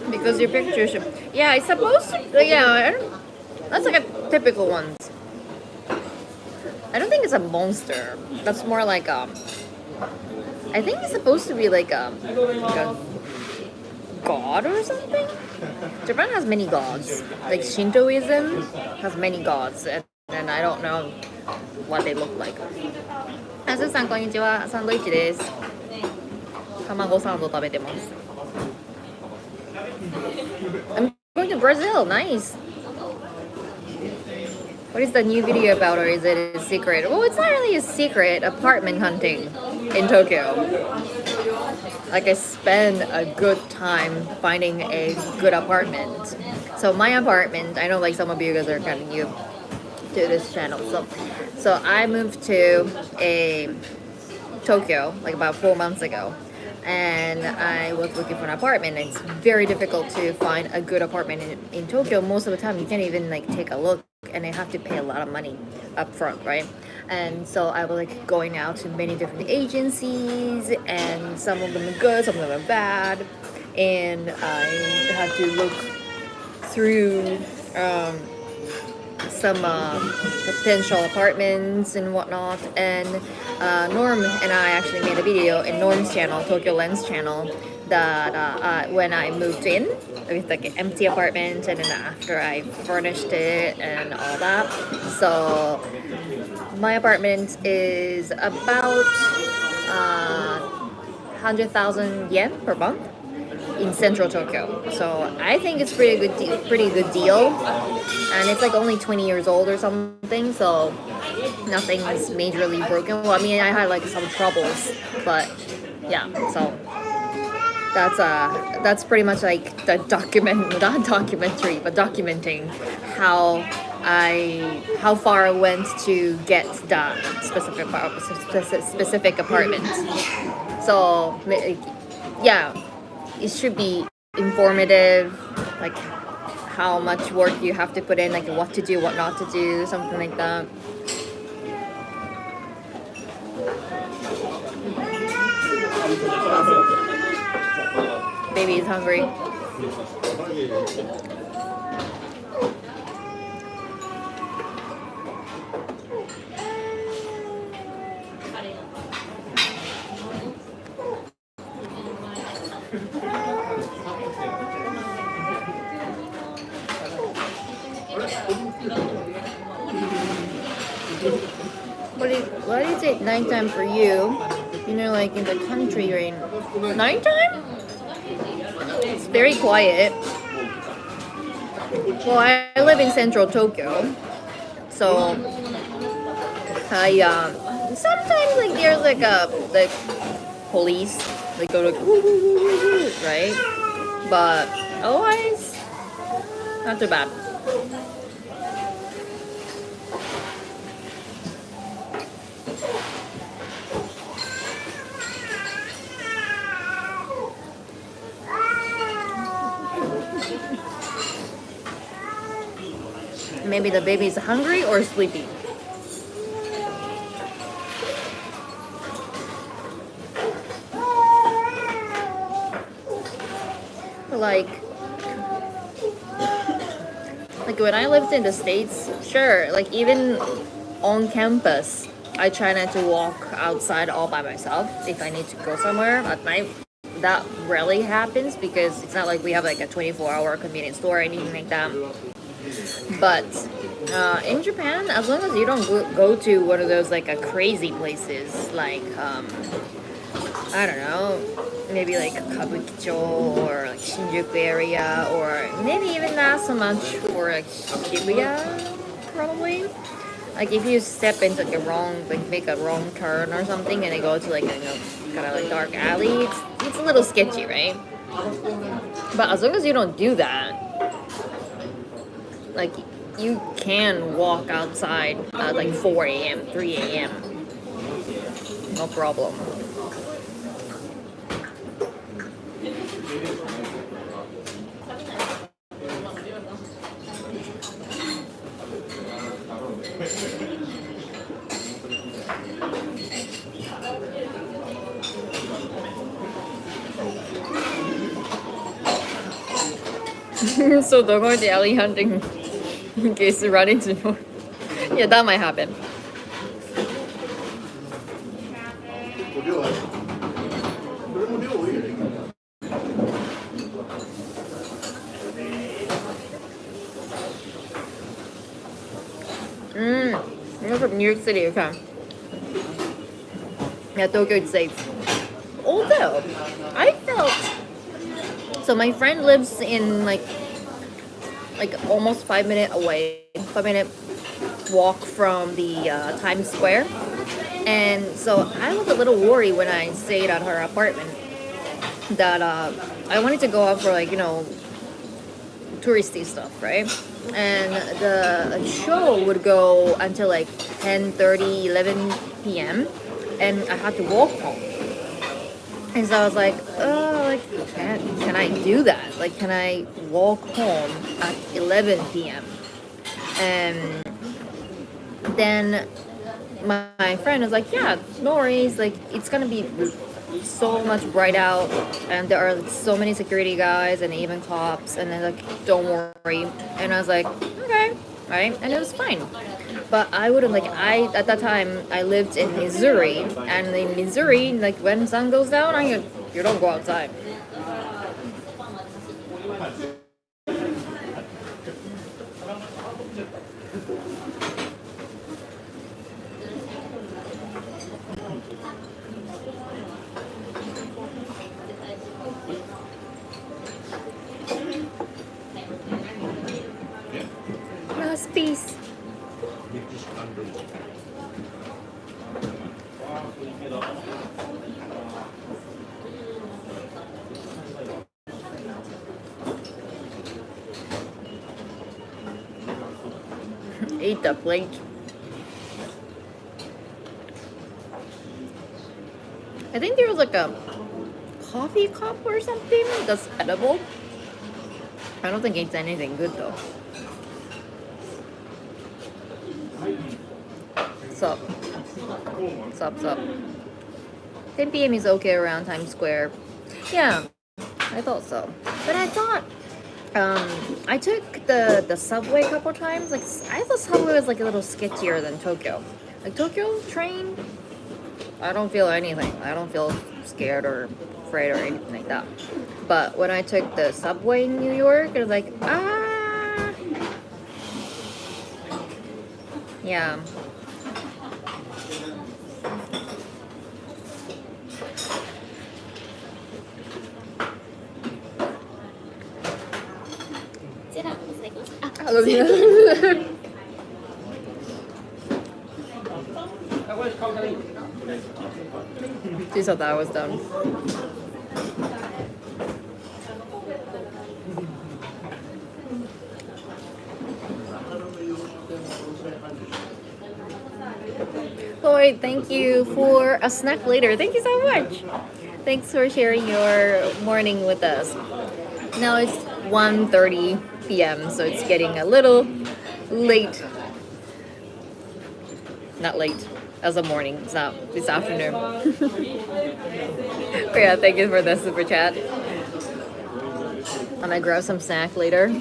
Because your pictures, yeah, it's supposed to, yeah, that's like a typical one. I don't think it's a monster. That's more like I think it's supposed to be like a god or something. Japan has many gods. Like Shintoism has many gods, and I don't know what they look like. あ、すーさんこんにちは。サンドイッチです。卵サンド食べてます。I'm going to Brazil. Nice. What is the new video about, or is it a secret? Well, it's not really a secret. Apartment hunting in Tokyo. Like I spend a good time finding a good apartment. So my apartment, I know like some of you guys are kind of new to this channel. So I moved to Tokyo like about 4 months ago. And I was looking for an apartment. It's very difficult to find a good apartment in Tokyo. Most of the time you can't even like take a look, and I have to pay a lot of money up front, right? And so I was like going out to many different agencies, and some of them are good, some of them are bad, and I had to look through some potential apartments and whatnot. And Norm and I actually made a video in Norm's channel, Tokyo Lens channel, that when I moved in with like an empty apartment, and then after I furnished it and all that. So my apartment is about 100,000 yen per month in central Tokyo. So I think it's pretty good deal, and it's like only 20 years old or something. So nothing's majorly broken. Well, I mean, I had like some troubles, but yeah. So that's pretty much like the not documentary, but documenting how far I went to get that specific apartment. So yeah, it should be informative, like how much work you have to put in, like what to do, what not to do, something like that. Baby is hungry. What is it nighttime for you? You know, like in the country rain. Nighttime? It's very quiet. Well, I live in central Tokyo, so I sometimes like there's like the police, like go like woo, woo, woo, woo, woo, right? But otherwise, not too bad. Maybe the baby is hungry or sleepy. Like when I lived in the States, sure, like even on campus, I try not to walk outside all by myself if I need to go somewhere at night. That rarely happens because it's not like we have like a 24-hour convenience store or anything like that. But in Japan, as long as you don't go to one of those like a crazy places, like I don't know, maybe like Kabukicho or like Shinjuku area, or maybe even not so much for like Shibuya, probably. Like if you step into like make a wrong turn or something, and it go to like kind of like dark alley, it's a little sketchy, right? But as long as you don't do that, like you can walk outside at like 4 a.m., 3 a.m. No problem. So they're going to alley hunting in case they run into more. Yeah, that might happen. You're from New York City, okay. Yeah, Tokyo is safe. Although, I felt... So my friend lives in like almost 5 minute away, 5 minute walk from the Times Square. And so I was a little worried when I stayed at her apartment that I wanted to go out for like, touristy stuff, right? And the show would go until like 10:30, 11 p.m. and I had to walk home. And so I was like, can I do that? Like, can I walk home at 11 p.m.? And then my friend was like, yeah, no worries. Like, it's gonna be so much bright out, and there are so many security guys and even cops. And they're like, don't worry. And I was like, okay. right? And it was fine. But I wouldn't like I at that time I lived in Missouri, and in Missouri, like when sun goes down, you don't go outside. Yes, peace. Eat the plate. I think there was like a coffee cup or something that's edible. I don't think it's anything good though. Sup? Sup? 10 p.m. is okay around Times Square. Yeah, I thought so. But I thought I took the subway a couple times. Like I thought subway was like a little sketchier than Tokyo. Like Tokyo train, I don't feel anything. I don't feel scared or afraid or anything like that. But when I took the subway in New York, it was like yeah. She thought that was done. Lloyd, thank you for a snack later. Thank you so much. Thanks for sharing your morning with us. Now it's 1:30 p.m., so it's getting a little late. Not late as a morning. It's not. It's afternoon. But yeah, thank you for the super chat. I'm gonna grab some snack later.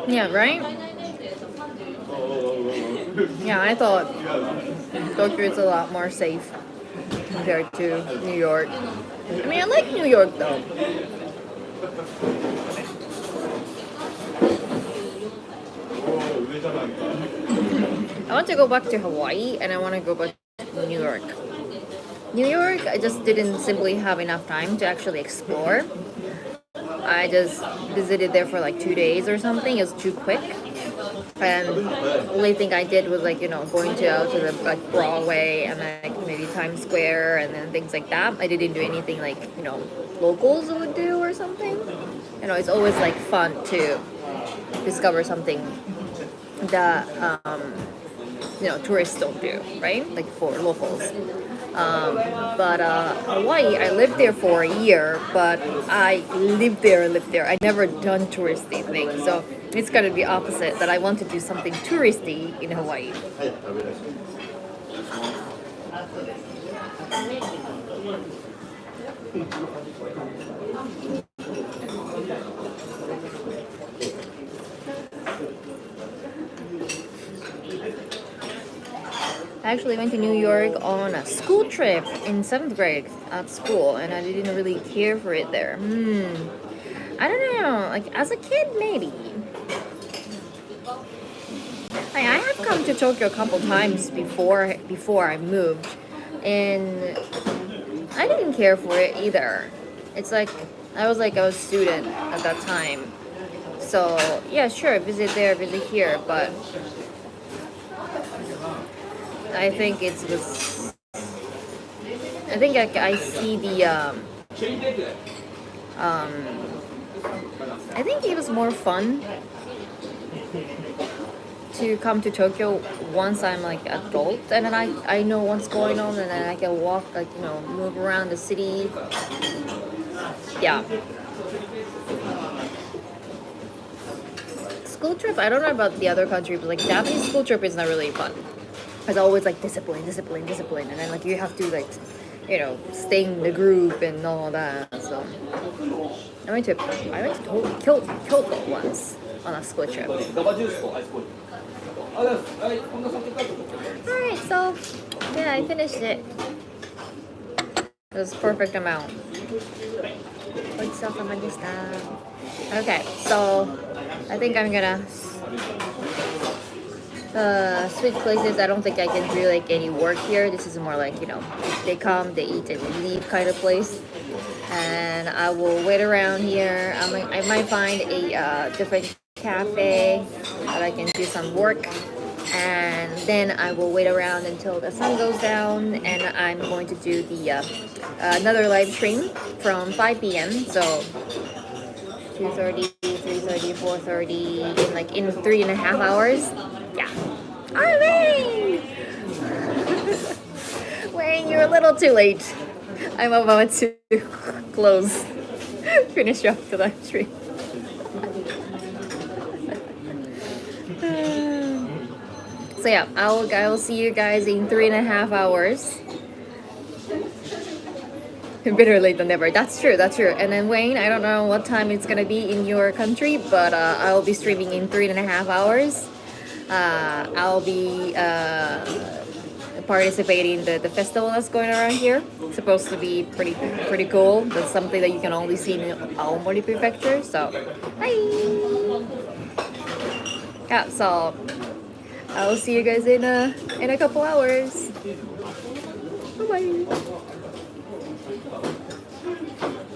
Yeah, right? Yeah, I thought Tokyo is a lot more safe compared to New York. I mean, I like New York though. I want to go back to Hawaii and I want to go back to New York. New York, I just didn't simply have enough time to actually explore. I just visited there for like 2 days or something. It was too quick. And the only thing I did was like, going out to the like Broadway and like maybe Times Square and then things like that. I didn't do anything like, locals would do or something. It's always like fun to discover something that, tourists don't do, right? Like for locals. But Hawaii, I lived there for a year, but I lived there. I never done touristy things, so it's gonna be opposite. That I want to do something touristy in Hawaii. I actually went to New York on a school trip in 7th grade at school, and I didn't really care for it there. I don't know, like as a kid maybe. I have come to Tokyo a couple times before I moved, and I didn't care for it either. It's like I was a student at that time, so yeah, sure, visit there, visit here, but I think I see the I think it was more fun to come to Tokyo once I'm like adult, and then I know what's going on, and then I can walk, like, you know, move around the city. Yeah. School trip, I don't know about the other country, but like Japanese school trip is not really fun. It's always like discipline, discipline, discipline, and then like you have to like, you know, stay in the group and all that. So I went to Kyoto once on a school trip. Alright, so yeah, I finished it. It was perfect amount. Okay, so I think I'm gonna switch places. I don't think I can do like any work here. This is more like, you know, they come, they eat, and leave kind of place. And I will wait around here. I might find a different cafe that I can do some work. And then I will wait around until the sun goes down, and I'm going to do the another live stream from 5 p.m. So 2:30, 3:30, 4:30, in 3.5 hours. Yeah. Oh, Wayne! Wayne, you're a little too late. I'm about to finish off the live stream. So yeah, I will see you guys in 3.5 hours. Better late than never. That's true. And then Wayne, I don't know what time it's gonna be in your country, but I will be streaming in 3.5 hours. I'll be participating in the festival that's going around here. It's supposed to be pretty cool. That's something that you can only see in Aomori Prefecture. So, bye. Yeah. So I'll see you guys in a couple hours. Bye bye.